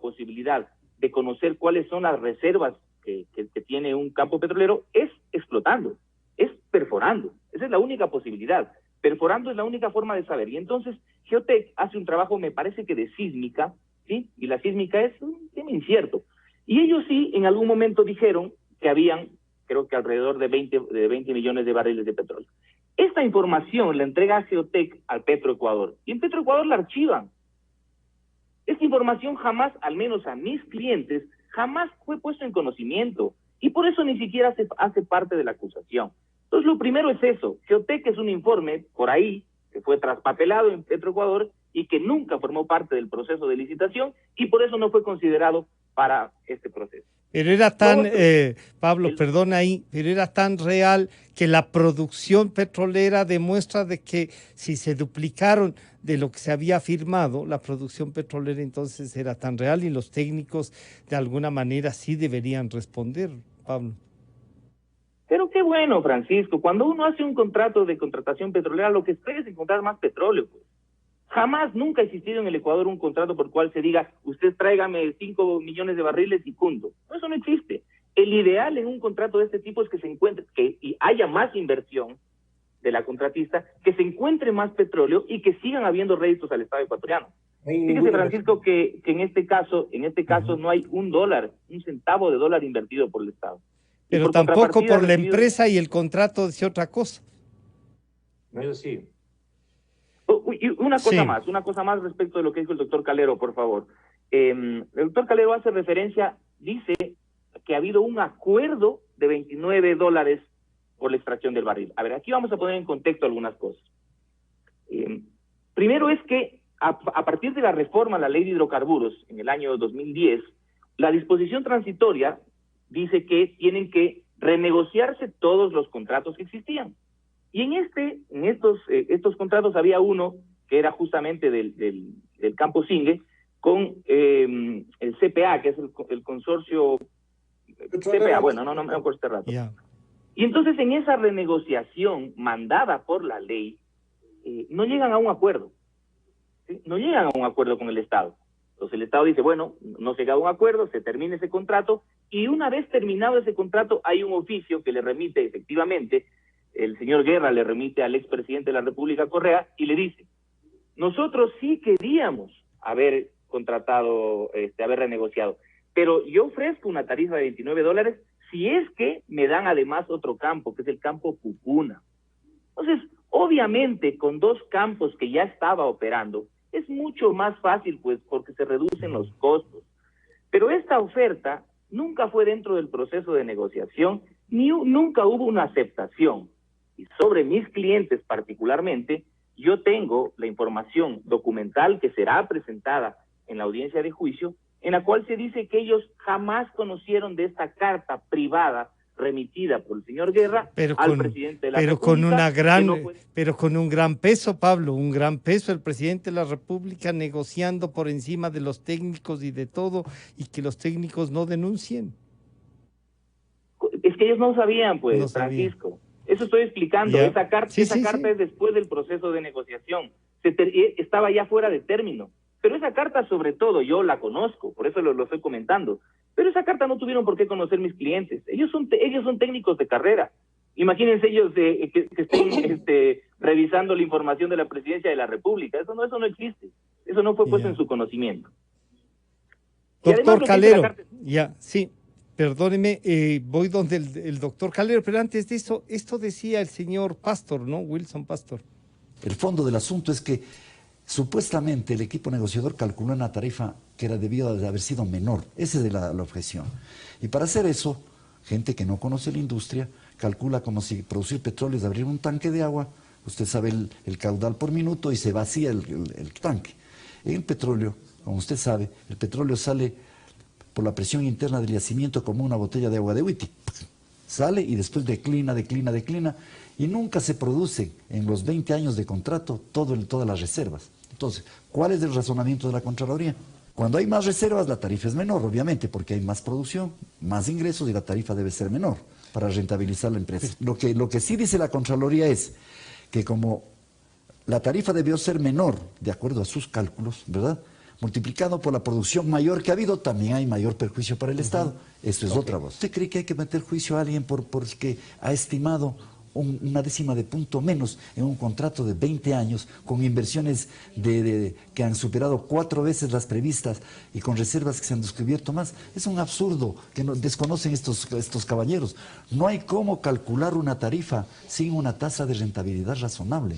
posibilidad de conocer cuáles son las reservas que tiene un campo petrolero es explotando, es perforando. Esa es la única posibilidad. Perforando es la única forma de saber. Y entonces Geotec hace un trabajo, me parece que de sísmica, ¿sí? Y la sísmica es un tema incierto. Y ellos sí, en algún momento dijeron que habían, creo que alrededor de 20 millones de barriles de petróleo. Esta información la entrega Geotec al Petroecuador, y en Petroecuador la archivan. Esta información jamás, al menos a mis clientes, jamás fue puesto en conocimiento, y por eso ni siquiera hace parte de la acusación. Entonces, lo primero es eso. Geotec es un informe por ahí que fue traspapelado en Petroecuador y que nunca formó parte del proceso de licitación, y por eso no fue considerado para este proceso. Pero era tan, Pablo, perdona ahí, pero era tan real que la producción petrolera demuestra de que si se duplicaron de lo que se había firmado, la producción petrolera entonces era tan real, y los técnicos de alguna manera sí deberían responder, Pablo. Pero qué bueno, Francisco, cuando uno hace un contrato de contratación petrolera, lo que espera es encontrar más petróleo, pues. Jamás, nunca ha existido en el Ecuador un contrato por el cual se diga, usted tráigame 5 millones de barriles y punto. Eso no existe. El ideal en un contrato de este tipo es que se encuentre, y haya más inversión de la contratista, que se encuentre más petróleo y que sigan habiendo réditos al Estado ecuatoriano. Fíjese, Francisco, que en este caso no hay un centavo de dólar invertido por el Estado. Pero tampoco por la empresa, y el contrato dice otra cosa. No es así. Y una cosa más respecto de lo que dijo el doctor Calero, por favor. El doctor Calero hace referencia, dice que ha habido un acuerdo de $29 por la extracción del barril. A ver, aquí vamos a poner en contexto algunas cosas. Primero es que a partir de la reforma a la ley de hidrocarburos en el año 2010, la disposición transitoria dice que tienen que renegociarse todos los contratos que existían. Y en estos contratos había uno que era justamente del campo Singue con el CPA, que es el consorcio CPA, bueno, no me acuerdo este rato. Yeah. Y entonces en esa renegociación mandada por la ley, no llegan a un acuerdo, ¿sí? No llegan a un acuerdo con el Estado. Entonces el Estado dice, bueno, no se llega a un acuerdo, se termina ese contrato, y una vez terminado ese contrato hay un oficio que le remite efectivamente, el señor Guerra le remite al expresidente de la República, Correa, y le dice, nosotros sí queríamos haber contratado, haber renegociado, pero yo ofrezco una tarifa de $29 si es que me dan además otro campo, que es el campo Pucuna. Entonces, obviamente, con 2 campos que ya estaba operando, es mucho más fácil, pues, porque se reducen los costos. Pero esta oferta nunca fue dentro del proceso de negociación, nunca hubo una aceptación. Y sobre mis clientes particularmente, yo tengo la información documental que será presentada en la audiencia de juicio, en la cual se dice que ellos jamás conocieron de esta carta privada remitida por el señor Guerra al presidente de la República. Pero con un gran peso, Pablo, un gran peso, el presidente de la República negociando por encima de los técnicos y de todo, y que los técnicos no denuncien. Es que ellos no sabían, pues, no sabían. Francisco. Eso estoy explicando. Ya. Esa carta es después del proceso de negociación. Estaba ya fuera de término. Pero esa carta, sobre todo, yo la conozco, por eso lo estoy comentando. Pero esa carta no tuvieron por qué conocer mis clientes. Ellos son técnicos de carrera. Imagínense ellos que estén revisando la información de la Presidencia de la República. Eso no existe. Eso no fue puesto en su conocimiento. Doctor Calero, sí, perdóneme, voy donde el doctor Calero, pero antes de eso, esto decía el señor Pastor, ¿no? Wilson Pastor. El fondo del asunto es que supuestamente el equipo negociador calculó una tarifa que debía de haber sido menor. Esa es la objeción. Y para hacer eso, gente que no conoce la industria calcula como si producir petróleo es abrir un tanque de agua. Usted sabe el caudal por minuto y se vacía el tanque. En el petróleo, como usted sabe, el petróleo sale por la presión interna del yacimiento como una botella de agua de Witty. Sale y después declina, y nunca se produce en los 20 años de contrato todas las reservas. Entonces, ¿cuál es el razonamiento de la Contraloría? Cuando hay más reservas, la tarifa es menor, obviamente, porque hay más producción, más ingresos y la tarifa debe ser menor para rentabilizar la empresa. Lo que sí dice la Contraloría es que como la tarifa debió ser menor, de acuerdo a sus cálculos, ¿verdad?, multiplicado por la producción mayor que ha habido, también hay mayor perjuicio para el Estado. Eso es otra voz. ¿Usted cree que hay que meter juicio a alguien porque ha estimado una décima de punto menos en un contrato de 20 años con inversiones que han superado 4 veces las previstas y con reservas que se han descubierto más? Es un absurdo que desconocen estos caballeros. No hay cómo calcular una tarifa sin una tasa de rentabilidad razonable.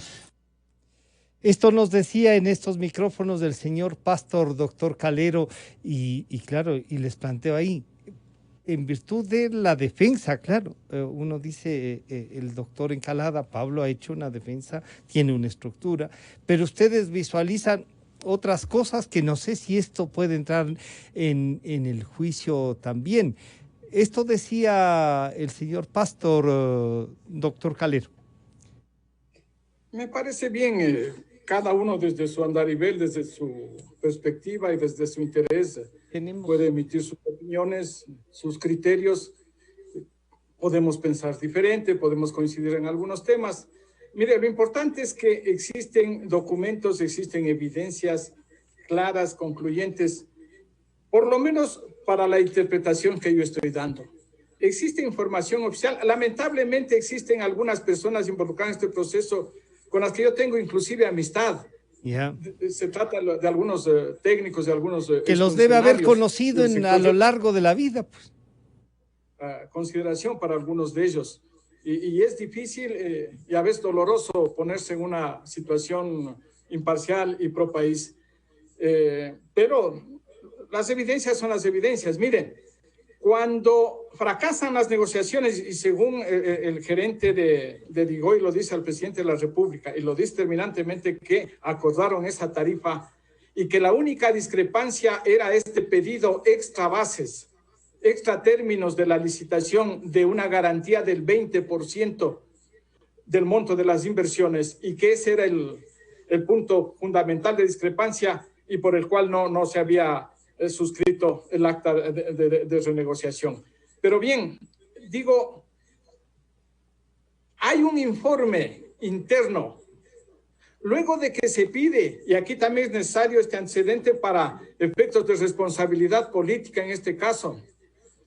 Esto nos decía en estos micrófonos del señor Pastor, doctor Calero, y claro, y les planteo ahí, en virtud de la defensa, claro, uno dice, el doctor Encalada, Pablo ha hecho una defensa, tiene una estructura, pero ustedes visualizan otras cosas que no sé si esto puede entrar en el juicio también. Esto decía el señor Pastor, doctor Calero. Me parece bien, cada uno desde su andarivel, desde su perspectiva y desde su interés puede emitir sus opiniones, sus criterios. Podemos pensar diferente, podemos coincidir en algunos temas. Mire, lo importante es que existen documentos, existen evidencias claras, concluyentes, por lo menos para la interpretación que yo estoy dando. Existe información oficial. Lamentablemente existen algunas personas involucradas en este proceso con las que yo tengo inclusive amistad. Se trata de algunos técnicos, de algunos que los debe haber conocido a lo largo de la vida, pues. Consideración para algunos de ellos. Y es difícil y a veces doloroso ponerse en una situación imparcial y pro país. Pero las evidencias son las evidencias. Miren, cuando fracasan las negociaciones, y según el gerente de Digoy lo dice al presidente de la República, y lo dice terminantemente, que acordaron esa tarifa y que la única discrepancia era este pedido extra bases, extra términos de la licitación de una garantía del 20% del monto de las inversiones, y que ese era el punto fundamental de discrepancia y por el cual no se había suscrito el acta de renegociación. Pero bien, digo, hay un informe interno. Luego de que se pide, y aquí también es necesario este antecedente para efectos de responsabilidad política en este caso,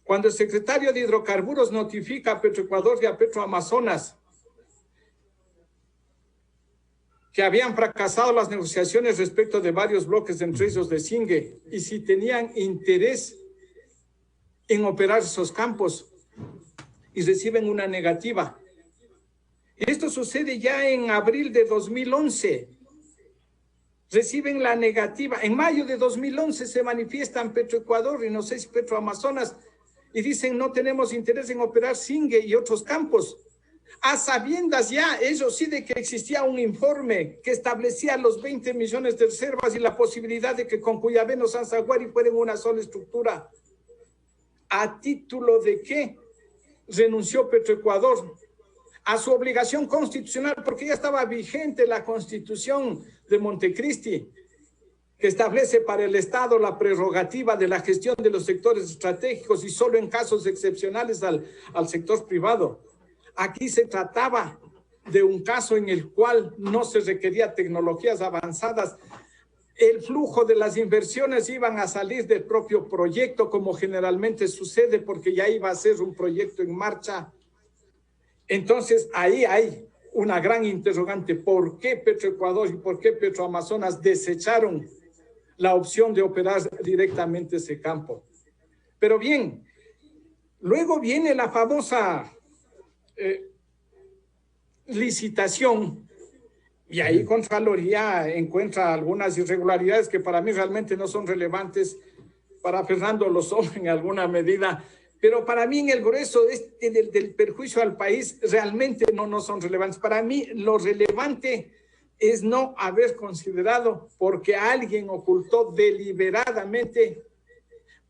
cuando el secretario de Hidrocarburos notifica a Petroecuador y a Petroamazonas que habían fracasado las negociaciones respecto de varios bloques, entre ellos de Singue, y si tenían interés en operar esos campos, y reciben una negativa. Esto sucede ya en abril de 2011. Reciben la negativa. En mayo de 2011 se manifiestan Petroecuador y no sé si Petroamazonas y dicen no tenemos interés en operar Singue y otros campos. A sabiendas ya, ellos sí, de que existía un informe que establecía los 20 millones de reservas y la posibilidad de que con Cuyabeno, Sanzaguari fueran una sola estructura. ¿A título de qué renunció Petroecuador? A su obligación constitucional, porque ya estaba vigente la Constitución de Montecristi. que establece para el Estado la prerrogativa de la gestión de los sectores estratégicos y solo en casos excepcionales al sector privado. Aquí se trataba de un caso en el cual no se requería tecnologías avanzadas. El flujo de las inversiones iban a salir del propio proyecto, como generalmente sucede, porque ya iba a ser un proyecto en marcha. Entonces, ahí hay una gran interrogante. ¿Por qué Petroecuador y por qué Petroamazonas desecharon la opción de operar directamente ese campo? Pero bien, luego viene la famosa licitación, y ahí Contraloría encuentra algunas irregularidades que para mí realmente no son relevantes, para Fernando lo son en alguna medida, pero para mí en el grueso del perjuicio al país realmente no son relevantes. Para mí lo relevante es no haber considerado, porque alguien ocultó deliberadamente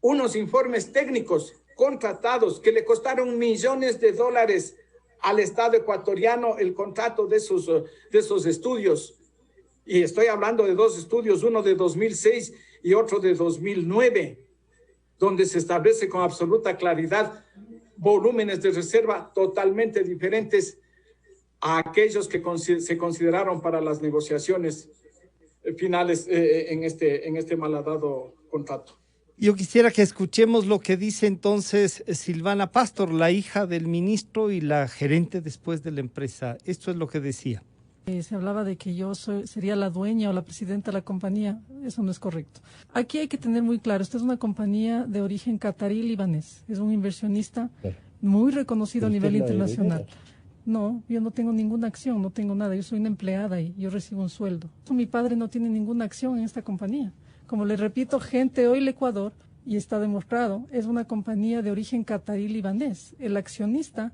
unos informes técnicos contratados que le costaron millones de dólares al Estado ecuatoriano el contrato de esos estudios. Y estoy hablando de dos estudios, uno de 2006 y otro de 2009, donde se establece con absoluta claridad volúmenes de reserva totalmente diferentes a aquellos que se consideraron para las negociaciones finales en este malhadado contrato. Yo quisiera que escuchemos lo que dice entonces Silvana Pastor, la hija del ministro y la gerente después de la empresa. Esto es lo que decía. Se hablaba de que yo sería la dueña o la presidenta de la compañía. Eso no es correcto. Aquí hay que tener muy claro, esta es una compañía de origen catarí libanés. Es un inversionista muy reconocido a nivel internacional. No, yo no tengo ninguna acción, no tengo nada. Yo soy una empleada y yo recibo un sueldo. Mi padre no tiene ninguna acción en esta compañía. Como les repito, Gente Oil Ecuador, y está demostrado, es una compañía de origen catarí libanés. El accionista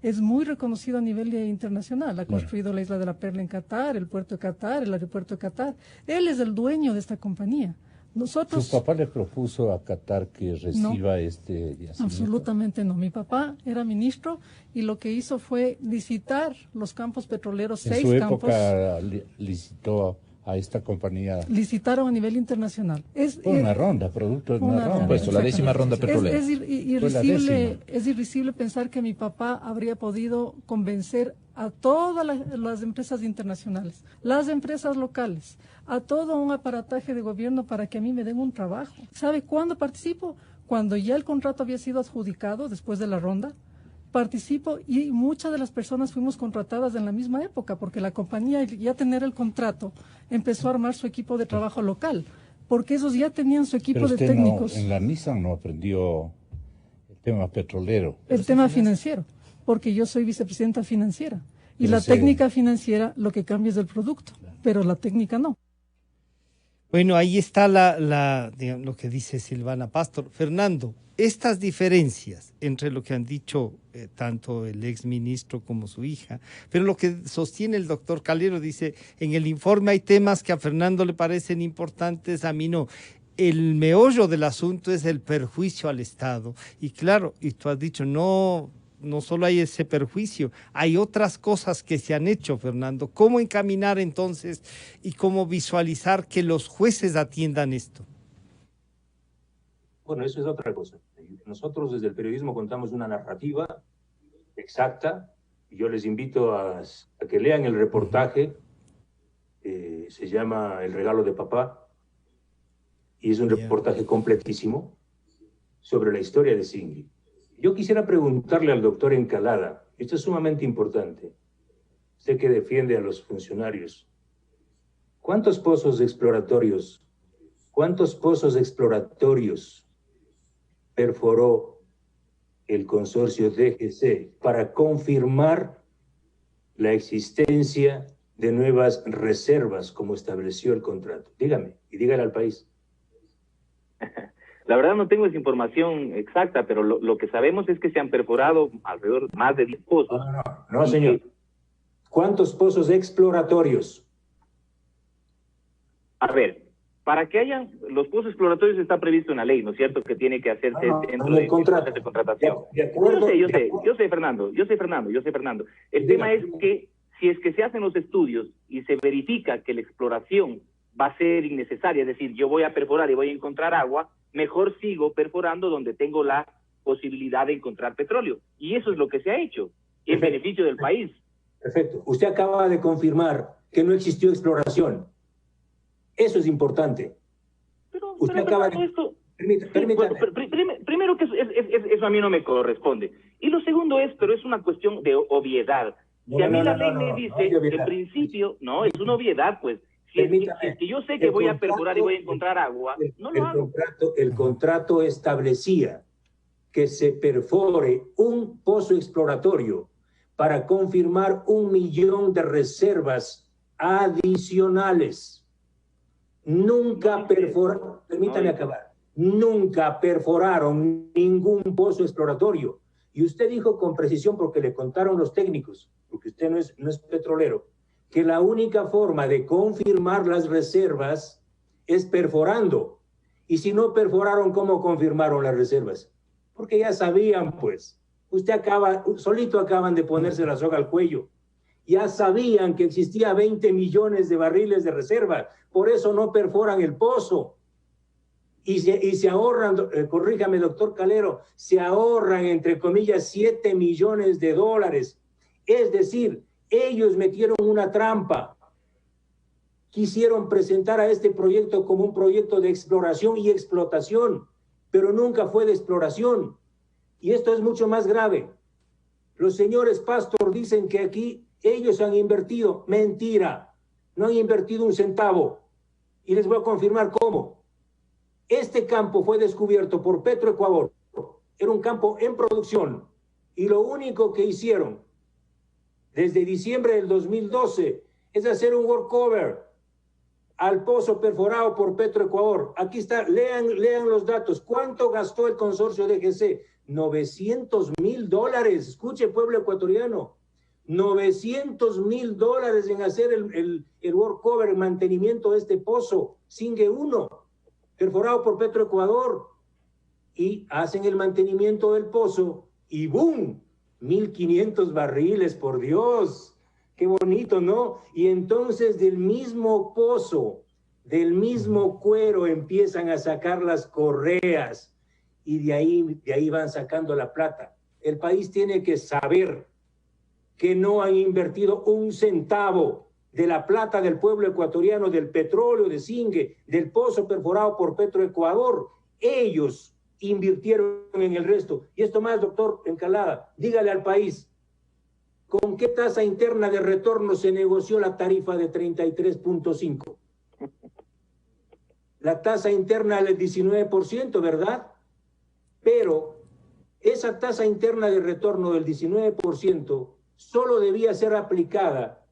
es muy reconocido a nivel internacional. Ha construido la Isla de la Perla en Qatar, el puerto de Qatar, el aeropuerto de Qatar. Él es el dueño de esta compañía. Nosotros, ¿Su papá le propuso a Qatar que reciba este yacimiento? Absolutamente no. Mi papá era ministro y lo que hizo fue licitar los campos petroleros, 6 campos. En su época licitó a esta compañía. Licitaron a nivel internacional. Una ronda, producto de una ronda. Pues la 10ª ronda petrolera. Es irrisible pensar que mi papá habría podido convencer a todas las empresas internacionales, las empresas locales, a todo un aparataje de gobierno para que a mí me den un trabajo. ¿Sabe cuándo participo? Cuando ya el contrato había sido adjudicado después de la ronda. Participo y muchas de las personas fuimos contratadas en la misma época, porque la compañía, ya tener el contrato, empezó a armar su equipo de trabajo local, porque esos ya tenían su equipo de técnicos. En la Nissan no aprendió el tema petrolero. El tema financiero, porque yo soy vicepresidenta financiera. Y la técnica financiera lo que cambia es el producto, pero la técnica no. Bueno, ahí está digamos, lo que dice Silvana Pastor. Fernando, estas diferencias entre lo que han dicho tanto el exministro como su hija, pero lo que sostiene el doctor Calero, dice, en el informe hay temas que a Fernando le parecen importantes, a mí no. El meollo del asunto es el perjuicio al Estado. Y claro, y tú has dicho, no solo hay ese perjuicio, hay otras cosas que se han hecho, Fernando. ¿Cómo encaminar entonces y cómo visualizar que los jueces atiendan esto? Bueno, eso es otra cosa. Nosotros desde el periodismo contamos una narrativa exacta. Yo les invito a que lean el reportaje. Se llama El regalo de papá. Y es un reportaje completísimo sobre la historia de Singui. Yo quisiera preguntarle al doctor Encalada, esto es sumamente importante, usted que defiende a los funcionarios, ¿cuántos pozos exploratorios perforó el consorcio DGC para confirmar la existencia de nuevas reservas como estableció el contrato? Dígame, y dígale al país. La verdad no tengo esa información exacta, pero lo que sabemos es que se han perforado alrededor de más de 10 pozos. No, señor. ¿Cuántos pozos exploratorios? A ver, para que hayan, los pozos exploratorios está previsto en la ley, ¿no es cierto? Que tiene que hacerse dentro de contratación. Yo sé, Fernando. El tema es que si es que se hacen los estudios y se verifica que la exploración va a ser innecesaria, es decir, yo voy a perforar y voy a encontrar agua, mejor sigo perforando donde tengo la posibilidad de encontrar petróleo. Y eso es lo que se ha hecho, en beneficio del país. Perfecto. Usted acaba de confirmar que no existió exploración. Eso es importante. Usted acaba de... Esto... Permítame. Bueno, primero que eso a mí no me corresponde. Y lo segundo pero es una cuestión de obviedad. Si a mí la ley me dice, en principio, no, es una obviedad, pues. Si es que yo sé que voy a perforar y voy a encontrar agua, no lo hago. El contrato establecía que se perfore un pozo exploratorio para confirmar 1 millón de reservas adicionales. Nunca perforaron, permítame acabar, nunca perforaron ningún pozo exploratorio. Y usted dijo con precisión, porque le contaron los técnicos, porque usted no es petrolero, que la única forma de confirmar las reservas es perforando. Y si no perforaron, ¿cómo confirmaron las reservas? Porque ya sabían, pues. Solito acaban de ponerse la soga al cuello. Ya sabían que existía 20 millones de barriles de reserva. Por eso no perforan el pozo. Y se ahorran, corríjame, doctor Calero, se ahorran, entre comillas, 7 millones de dólares. Es decir, ellos metieron una trampa. Quisieron presentar a este proyecto como un proyecto de exploración y explotación, pero nunca fue de exploración. Y esto es mucho más grave. Los señores Pastor dicen que aquí ellos han invertido. Mentira. No han invertido un centavo. Y les voy a confirmar cómo. Este campo fue descubierto por Petroecuador. Era un campo en producción. Y lo único que hicieron desde diciembre del 2012 es hacer un workover al pozo perforado por Petroecuador. Aquí está, lean los datos. ¿Cuánto gastó el consorcio de DGC? $900.000. Escuche, pueblo ecuatoriano. $900.000 en hacer el workover, el mantenimiento de este pozo, Singue 1, perforado por Petroecuador. Y hacen el mantenimiento del pozo y ¡boom! 1.500 barriles, por Dios. Qué bonito, ¿no? Y entonces del mismo pozo, del mismo cuero, empiezan a sacar las correas y de ahí van sacando la plata. El país tiene que saber que no han invertido un centavo de la plata del pueblo ecuatoriano, del petróleo de Singue, del pozo perforado por Petroecuador. Ellos invirtieron en el resto. Y esto más, doctor Encalada, dígale al país, ¿con qué tasa interna de retorno se negoció la tarifa de 33.5? La tasa interna del 19%, ¿verdad? Pero esa tasa interna de retorno del 19% solo debía ser aplicada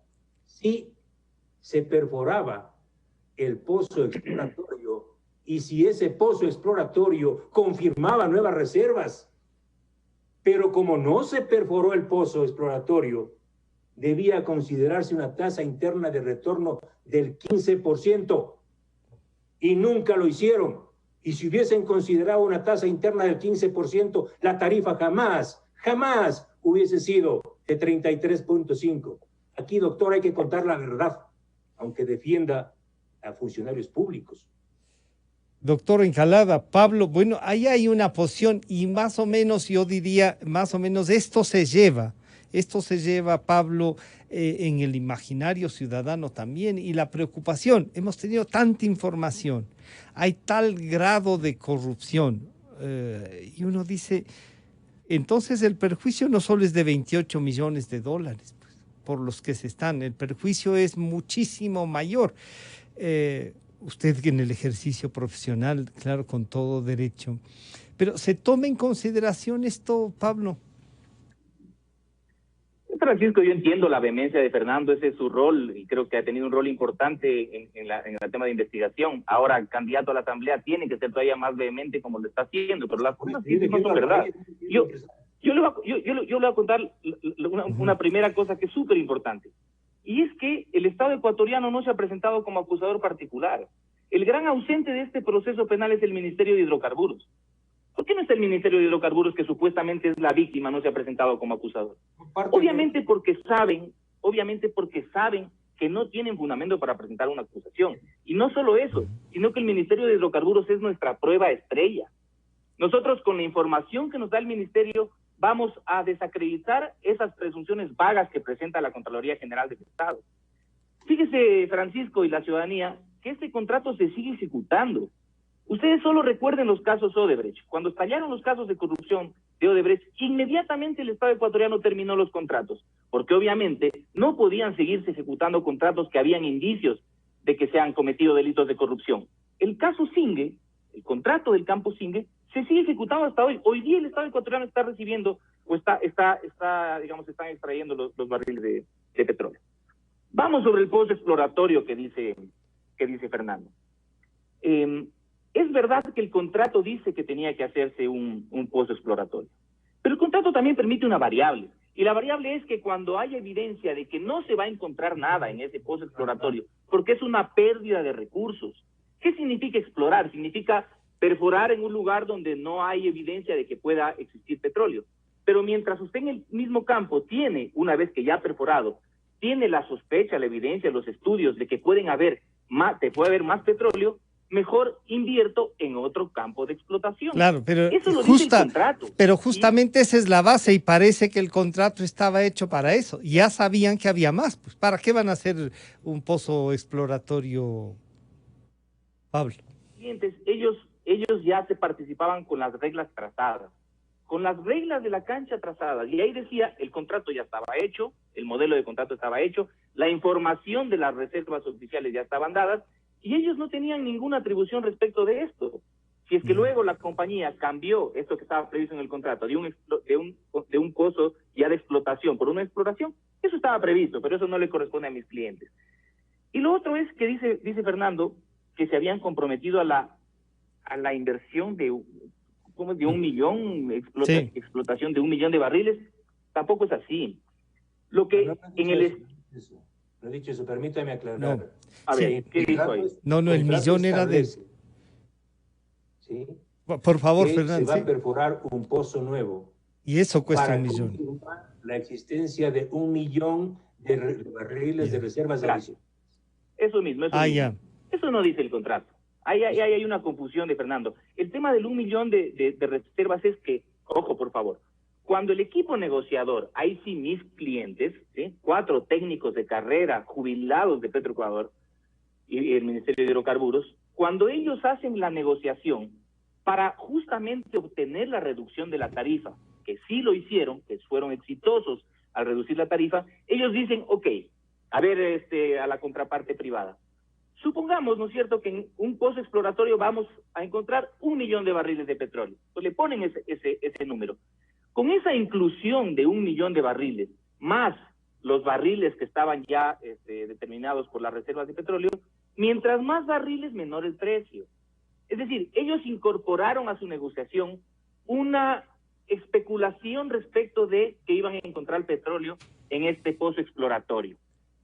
si se perforaba el pozo exploratorio y si ese pozo exploratorio confirmaba nuevas reservas. Pero como no se perforó el pozo exploratorio, debía considerarse una tasa interna de retorno del 15%. Y nunca lo hicieron. Y si hubiesen considerado una tasa interna del 15%, la tarifa jamás hubiese sido de 33.5. Aquí, doctor, hay que contar la verdad, aunque defienda a funcionarios públicos. Doctor Encalada, Pablo, bueno, ahí hay una posición y más o menos, yo diría, más o menos esto se lleva, Pablo, en el imaginario ciudadano también, y la preocupación. Hemos tenido tanta información, hay tal grado de corrupción, y uno dice, entonces el perjuicio no solo es de 28 millones de dólares, pues, por los que se están, el perjuicio es muchísimo mayor. Usted en el ejercicio profesional, claro, con todo derecho, pero ¿se toma en consideración esto, Pablo? Francisco, yo entiendo la vehemencia de Fernando, ese es su rol, y creo que ha tenido un rol importante en el tema de investigación. Ahora, candidato a la Asamblea, tiene que ser todavía más vehemente como lo está haciendo, pero las cosas no son verdad. Yo le voy a contar una primera cosa que es súper importante, y es que el Estado ecuatoriano no se ha presentado como acusador particular. El gran ausente de este proceso penal es el Ministerio de Hidrocarburos. ¿Por qué no está el Ministerio de Hidrocarburos, que supuestamente es la víctima, no se ha presentado como acusador? Obviamente porque saben que no tienen fundamento para presentar una acusación. Y no solo eso, sino que el Ministerio de Hidrocarburos es nuestra prueba estrella. Nosotros, con la información que nos da el Ministerio, vamos a desacreditar esas presunciones vagas que presenta la Contraloría General del Estado. Fíjese, Francisco y la ciudadanía, que este contrato se sigue ejecutando. Ustedes solo recuerden los casos Odebrecht. Cuando estallaron los casos de corrupción de Odebrecht, inmediatamente el Estado ecuatoriano terminó los contratos, porque obviamente no podían seguirse ejecutando contratos que habían indicios de que se han cometido delitos de corrupción. El caso Singue, el contrato del campo Singue, se sigue ejecutando hasta hoy. Hoy día el Estado ecuatoriano está recibiendo, o están extrayendo los barriles de petróleo. Vamos sobre el pozo exploratorio que dice Fernando. Es verdad que el contrato dice que tenía que hacerse un pozo exploratorio, pero el contrato también permite una variable, y la variable es que cuando haya evidencia de que no se va a encontrar nada en ese pozo exploratorio, porque es una pérdida de recursos. ¿Qué significa explorar? Significa perforar en un lugar donde no hay evidencia de que pueda existir petróleo. Pero mientras usted en el mismo campo tiene, una vez que ya ha perforado, tiene la sospecha, la evidencia, los estudios de que puede haber más petróleo, mejor invierto en otro campo de explotación. Claro, pero eso lo dice el contrato. Pero justamente esa es la base, y parece que el contrato estaba hecho para eso. Ya sabían que había más. Pues ¿para qué van a hacer un pozo exploratorio, Pablo? Ellos ya se participaban con las reglas trazadas, con las reglas de la cancha trazadas, y ahí decía, el contrato ya estaba hecho, el modelo de contrato estaba hecho, la información de las reservas oficiales ya estaban dadas, y ellos no tenían ninguna atribución respecto de esto. Si es que luego la compañía cambió esto que estaba previsto en el contrato de un pozo ya de explotación por una exploración, eso estaba previsto, pero eso no le corresponde a mis clientes. Y lo otro es que dice Fernando que se habían comprometido a la inversión de 1 millón, explotación de 1 millón de barriles. Tampoco es así. Lo que No he dicho eso, permítame aclarar. No. A ver, ¿qué dijo ahí? No, el millón era de... ¿Sí? Por favor, que Fernando. Se va a perforar un pozo nuevo. Y eso cuesta para 1 millón. confirmar la existencia de 1 millón de barriles de reservas de adición. Eso mismo. Eso no dice el contrato. Ahí hay una confusión de Fernando. El tema del 1 millón de reservas es que, ojo, por favor, cuando el equipo negociador, ahí sí mis clientes, ¿sí? 4 técnicos de carrera jubilados de Petroecuador y el Ministerio de Hidrocarburos, cuando ellos hacen la negociación para justamente obtener la reducción de la tarifa, que sí lo hicieron, que fueron exitosos al reducir la tarifa, ellos dicen, ok, a ver, a la contraparte privada. Supongamos, ¿no es cierto?, que en un pozo exploratorio vamos a encontrar 1 millón de barriles de petróleo. Pues le ponen ese número. Con esa inclusión de 1 millón de barriles, más los barriles que estaban ya determinados por las reservas de petróleo, mientras más barriles, menor el precio. Es decir, ellos incorporaron a su negociación una especulación respecto de que iban a encontrar petróleo en este pozo exploratorio.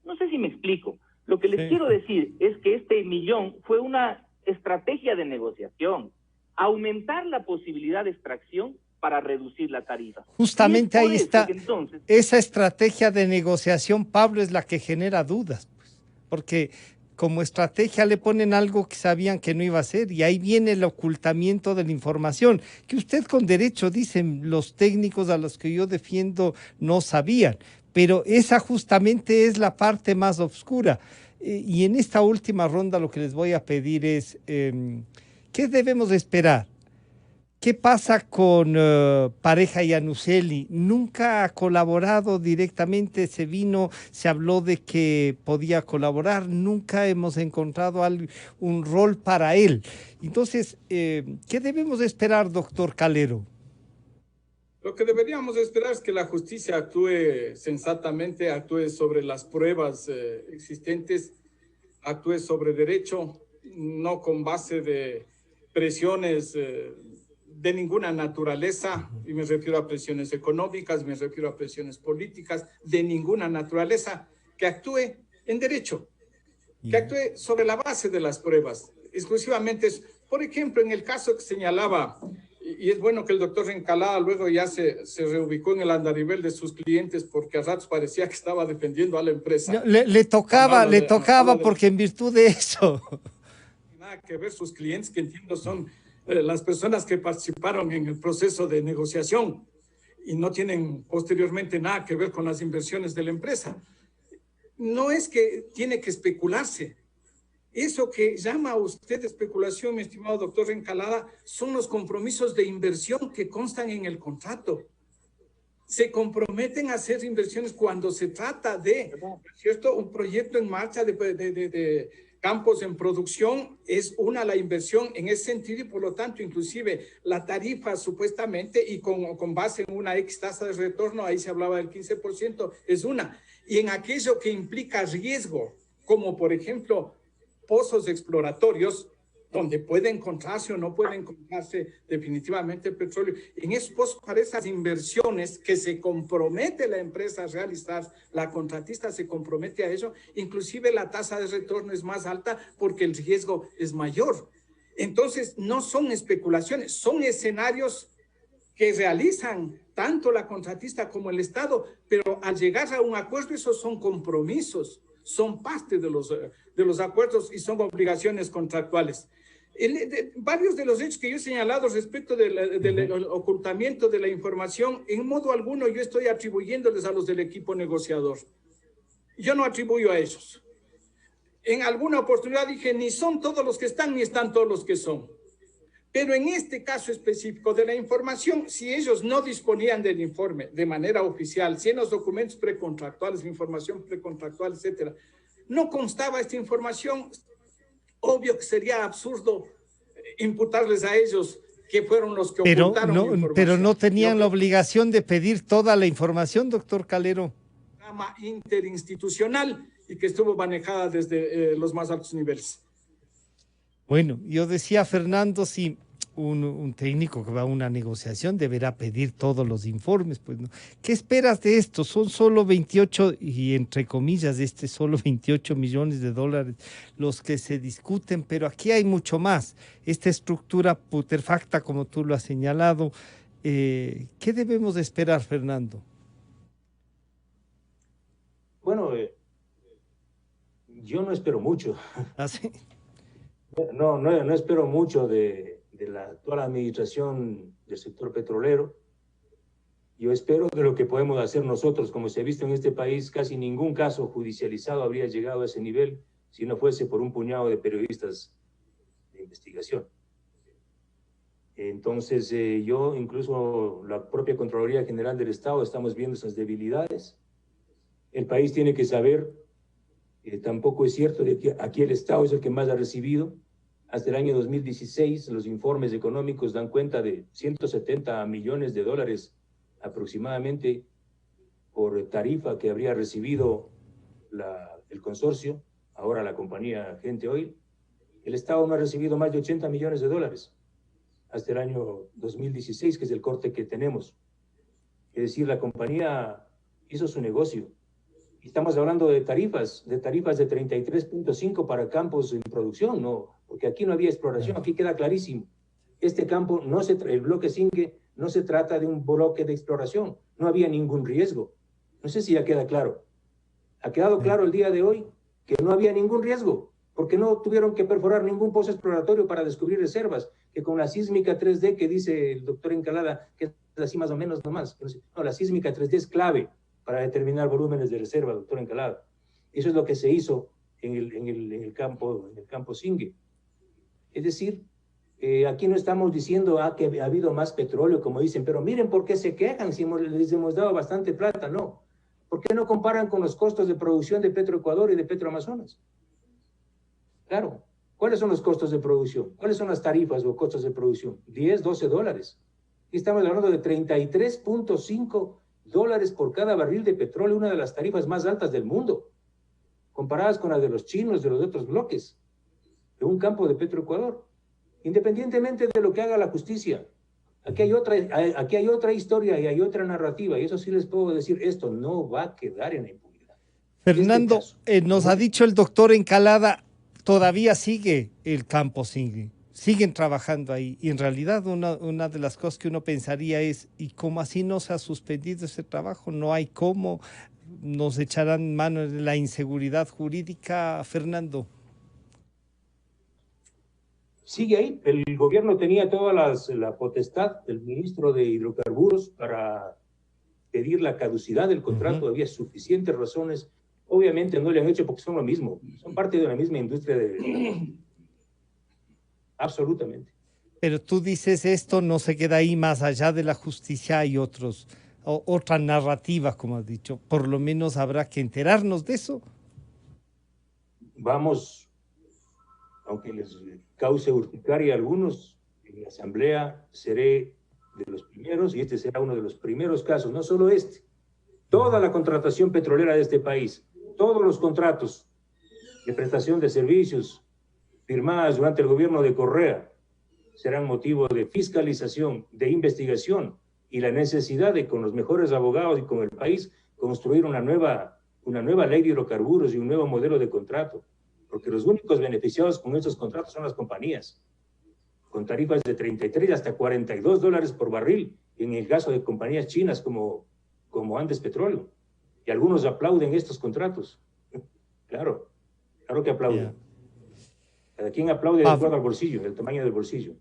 No sé si me explico. Lo que les quiero decir es que este millón fue una estrategia de negociación, aumentar la posibilidad de extracción para reducir la tarifa. Justamente ahí está. Entonces, esa estrategia de negociación, Pablo, es la que genera dudas, pues, porque como estrategia le ponen algo que sabían que no iba a hacer, y ahí viene el ocultamiento de la información, que usted con derecho, dicen los técnicos a los que yo defiendo, no sabían, pero esa justamente es la parte más oscura. Y en esta última ronda lo que les voy a pedir es, ¿qué debemos esperar? ¿Qué pasa con Pareja Iannuzzelli? Nunca ha colaborado directamente, se habló de que podía colaborar, nunca hemos encontrado un rol para él. Entonces, ¿qué debemos esperar, doctor Calero? Lo que deberíamos esperar es que la justicia actúe sensatamente, actúe sobre las pruebas existentes, actúe sobre derecho, no con base de presiones de ninguna naturaleza, y me refiero a presiones económicas, me refiero a presiones políticas, de ninguna naturaleza, que actúe en derecho, que actúe sobre la base de las pruebas, exclusivamente. Por ejemplo, en el caso que señalaba Y es bueno que el doctor Encalada luego ya se reubicó en el andarivel de sus clientes, porque a ratos parecía que estaba defendiendo a la empresa. No, le tocaba porque en virtud de eso. Nada que ver, sus clientes, que entiendo son las personas que participaron en el proceso de negociación y no tienen posteriormente nada que ver con las inversiones de la empresa. No es que tiene que especularse. Eso que llama usted especulación, mi estimado doctor Encalada, son los compromisos de inversión que constan en el contrato. Se comprometen a hacer inversiones cuando se trata de, ¿cierto?, un proyecto en marcha de campos en producción. Es la inversión en ese sentido, y por lo tanto inclusive la tarifa supuestamente, y con base en una X tasa de retorno, ahí se hablaba del 15%, es una. Y en aquello que implica riesgo, como por ejemplo pozos exploratorios, donde puede encontrarse o no puede encontrarse definitivamente petróleo. En esos pozos, para esas inversiones que se compromete la empresa a realizar, la contratista se compromete a ello, inclusive la tasa de retorno es más alta porque el riesgo es mayor. Entonces, no son especulaciones, son escenarios que realizan tanto la contratista como el Estado, pero al llegar a un acuerdo, esos son compromisos, son parte de los acuerdos y son obligaciones contractuales. Varios de los hechos que yo he señalado respecto del ocultamiento de la información, en modo alguno yo estoy atribuyéndoles a los del equipo negociador. Yo no atribuyo a ellos. En alguna oportunidad dije, ni son todos los que están, ni están todos los que son. Pero en este caso específico de la información, si ellos no disponían del informe de manera oficial, si en los documentos precontractuales, información precontractual, etcétera, no constaba esta información, obvio que sería absurdo imputarles a ellos que fueron los que ocultaron la información. Pero no tenían la obligación de pedir toda la información, doctor Calero. Programa interinstitucional y que estuvo manejada desde los más altos niveles. Bueno, yo decía, Fernando, si un técnico que va a una negociación deberá pedir todos los informes, pues no. ¿Qué esperas de esto? Son solo 28, y entre comillas, solo 28 millones de dólares los que se discuten, pero aquí hay mucho más. Esta estructura putrefacta, como tú lo has señalado, ¿qué debemos de esperar, Fernando? Bueno, yo no espero mucho. ¿Ah, sí? No espero mucho de la actual administración del sector petrolero. Yo espero de lo que podemos hacer nosotros. Como se ha visto en este país, casi ningún caso judicializado habría llegado a ese nivel si no fuese por un puñado de periodistas de investigación. Entonces, yo, incluso la propia Contraloría General del Estado, estamos viendo esas debilidades. El país tiene que saber, tampoco es cierto de que aquí el Estado es el que más ha recibido. Hasta el año 2016, los informes económicos dan cuenta de 170 millones de dólares aproximadamente por tarifa que habría recibido el consorcio, ahora la compañía Gente Oil. El Estado no ha recibido más de 80 millones de dólares hasta el año 2016, que es el corte que tenemos. Es decir, la compañía hizo su negocio. Estamos hablando de tarifas de 33.5 para campos en producción, no, porque aquí no había exploración, aquí queda clarísimo. Este campo, el bloque Singue, no se trata de un bloque de exploración, no había ningún riesgo. No sé si ya queda claro. Ha quedado claro el día de hoy que no había ningún riesgo, porque no tuvieron que perforar ningún pozo exploratorio para descubrir reservas, que con la sísmica 3D que dice el doctor Encalada, que es así más o menos nomás. No, la sísmica 3D es clave para determinar volúmenes de reserva, doctor Encalada. Eso es lo que se hizo en el campo Singue. Es decir, aquí no estamos diciendo que ha habido más petróleo, como dicen, pero miren por qué se quejan si les hemos dado bastante plata. No. ¿Por qué no comparan con los costos de producción de Petroecuador y de Petroamazonas? Claro. ¿Cuáles son los costos de producción? ¿Cuáles son las tarifas o costos de producción? 10, 12 dólares. Y estamos hablando de 33.5 dólares por cada barril de petróleo, una de las tarifas más altas del mundo, comparadas con las de los chinos, de los otros bloques, de un campo de Petroecuador, independientemente de lo que haga la justicia. Aquí hay otra historia y hay otra narrativa, y eso sí les puedo decir, esto no va a quedar en la impunidad. Fernando, nos ha dicho el doctor Encalada, todavía sigue el campo Singue. siguen trabajando ahí. Y en realidad una de las cosas que uno pensaría es, ¿y cómo así no se ha suspendido ese trabajo? No hay cómo, nos echarán mano de la inseguridad jurídica, Fernando. Sigue ahí. El gobierno tenía toda la potestad del ministro de Hidrocarburos para pedir la caducidad del contrato. Había suficientes razones. Obviamente no le han hecho porque son lo mismo. Son parte de la misma industria de... Absolutamente. Pero tú dices esto no se queda ahí, más allá de la justicia hay otra narrativa, como has dicho. Por lo menos habrá que enterarnos de eso. Vamos, aunque les cause urticaria a algunos, en la Asamblea seré de los primeros, y este será uno de los primeros casos, no solo este, toda la contratación petrolera de este país, todos los contratos de prestación de servicios firmadas durante el gobierno de Correa serán motivo de fiscalización, de investigación y la necesidad de, con los mejores abogados y con el país, construir una nueva ley de hidrocarburos y un nuevo modelo de contrato, porque los únicos beneficiados con estos contratos son las compañías, con tarifas de 33 hasta $42 por barril, en el caso de compañías chinas como Andes Petróleo. Y algunos aplauden estos contratos. Claro que aplauden. Cada quien aplaude de acuerdo al bolsillo, del tamaño del bolsillo.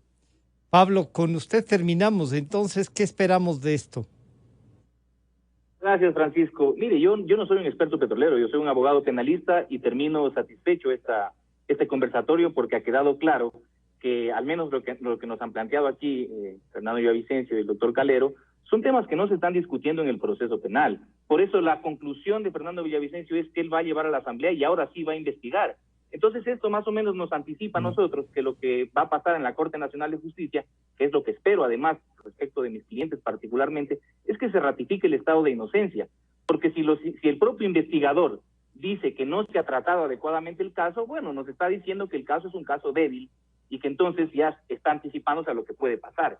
Pablo, con usted terminamos. Entonces, ¿qué esperamos de esto? Gracias, Francisco. Mire, yo no soy un experto petrolero, yo soy un abogado penalista y termino satisfecho este conversatorio porque ha quedado claro que al menos lo que nos han planteado aquí Fernando Villavicencio y el doctor Calero son temas que no se están discutiendo en el proceso penal. Por eso la conclusión de Fernando Villavicencio es que él va a llevar a la Asamblea y ahora sí va a investigar. Entonces esto más o menos nos anticipa a nosotros que lo que va a pasar en la Corte Nacional de Justicia, que es lo que espero además respecto de mis clientes particularmente, es que se ratifique el estado de inocencia. Porque si el propio investigador dice que no se ha tratado adecuadamente el caso, bueno, nos está diciendo que el caso es un caso débil y que entonces ya está anticipándose a lo que puede pasar.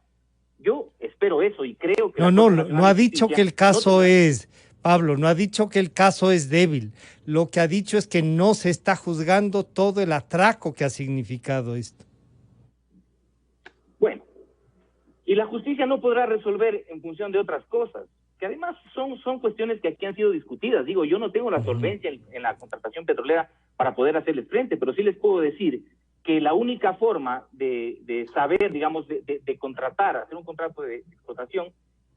Yo espero eso y creo que... No ha dicho que el caso es... Pablo, no ha dicho que el caso es débil. Lo que ha dicho es que no se está juzgando todo el atraco que ha significado esto. Bueno, y la justicia no podrá resolver en función de otras cosas, que además son cuestiones que aquí han sido discutidas. Digo, yo no tengo la solvencia en la contratación petrolera para poder hacerles frente, pero sí les puedo decir que la única forma de saber, digamos, de contratar, hacer un contrato de explotación,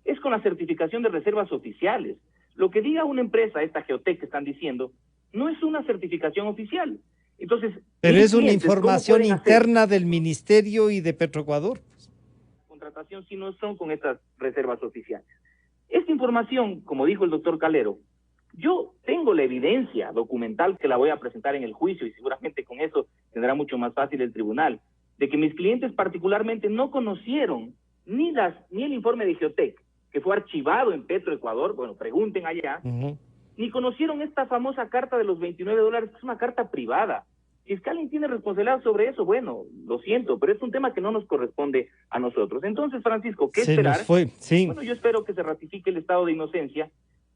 es con la certificación de reservas oficiales. Lo que diga una empresa, esta Geotec que están diciendo, no es una certificación oficial. Entonces, pero es una información interna del Ministerio y de Petroecuador. Contratación si no son con estas reservas oficiales. Esta información, como dijo el doctor Calero, yo tengo la evidencia documental que la voy a presentar en el juicio y seguramente con eso tendrá mucho más fácil el tribunal, de que mis clientes particularmente no conocieron ni el informe de Geotec, que fue archivado en Petroecuador, bueno, pregunten allá, ni conocieron esta famosa carta de los $29, que es una carta privada. Si es que alguien tiene responsabilidad sobre eso, bueno, lo siento, pero es un tema que no nos corresponde a nosotros. Entonces, Francisco, ¿qué esperar? Sí. Bueno, yo espero que se ratifique el estado de inocencia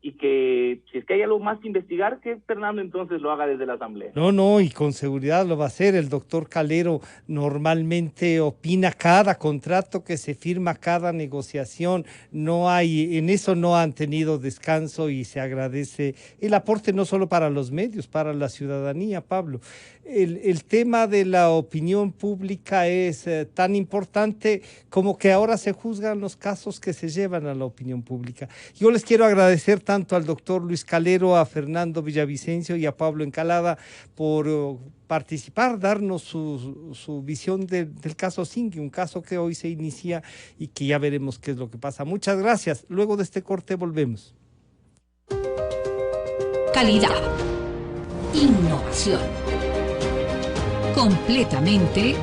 y que si es que hay algo más que investigar, que Fernando entonces lo haga desde la Asamblea. No, y con seguridad lo va a hacer. El doctor Calero normalmente opina cada contrato que se firma, cada negociación. En eso no han tenido descanso y se agradece el aporte no solo para los medios, para la ciudadanía, Pablo. El tema de la opinión pública es tan importante como que ahora se juzgan los casos que se llevan a la opinión pública. Yo les quiero agradecer tanto al doctor Luis Calero, a Fernando Villavicencio y a Pablo Encalada por participar, darnos su visión del caso Singui, un caso que hoy se inicia y que ya veremos qué es lo que pasa. Muchas gracias. Luego de este corte volvemos. Calidad. Innovación. Completamente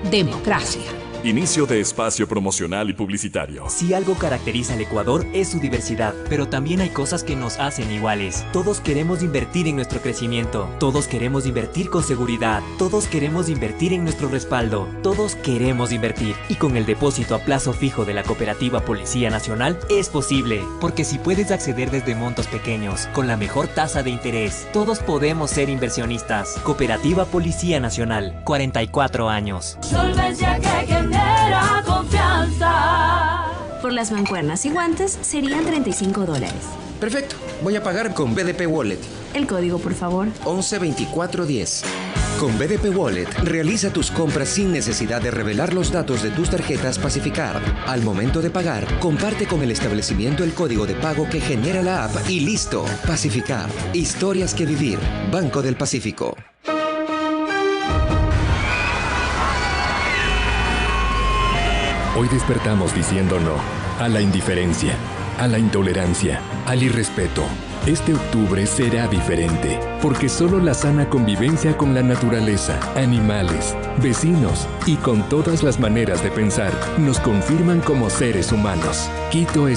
democracia. Inicio de espacio promocional y publicitario. Si algo caracteriza al Ecuador es su diversidad, pero también hay cosas que nos hacen iguales. Todos queremos invertir en nuestro crecimiento. Todos queremos invertir con seguridad. Todos queremos invertir en nuestro respaldo. Todos queremos invertir. Y con el depósito a plazo fijo de la Cooperativa Policía Nacional es posible. Porque si puedes acceder desde montos pequeños, con la mejor tasa de interés, todos podemos ser inversionistas. Cooperativa Policía Nacional, 44 años. Solvencia que genera confianza. Por las mancuernas y guantes serían $35. Perfecto, voy a pagar con BDP Wallet. El código, por favor. 112410. Con BDP Wallet, realiza tus compras sin necesidad de revelar los datos de tus tarjetas Pacificar. Al momento de pagar, comparte con el establecimiento el código de pago que genera la app y listo. Pacificar. Historias que vivir. Banco del Pacífico. Hoy despertamos diciendo no a la indiferencia, a la intolerancia, al irrespeto. Este octubre será diferente, porque solo la sana convivencia con la naturaleza, animales, vecinos y con todas las maneras de pensar nos confirman como seres humanos. Quito es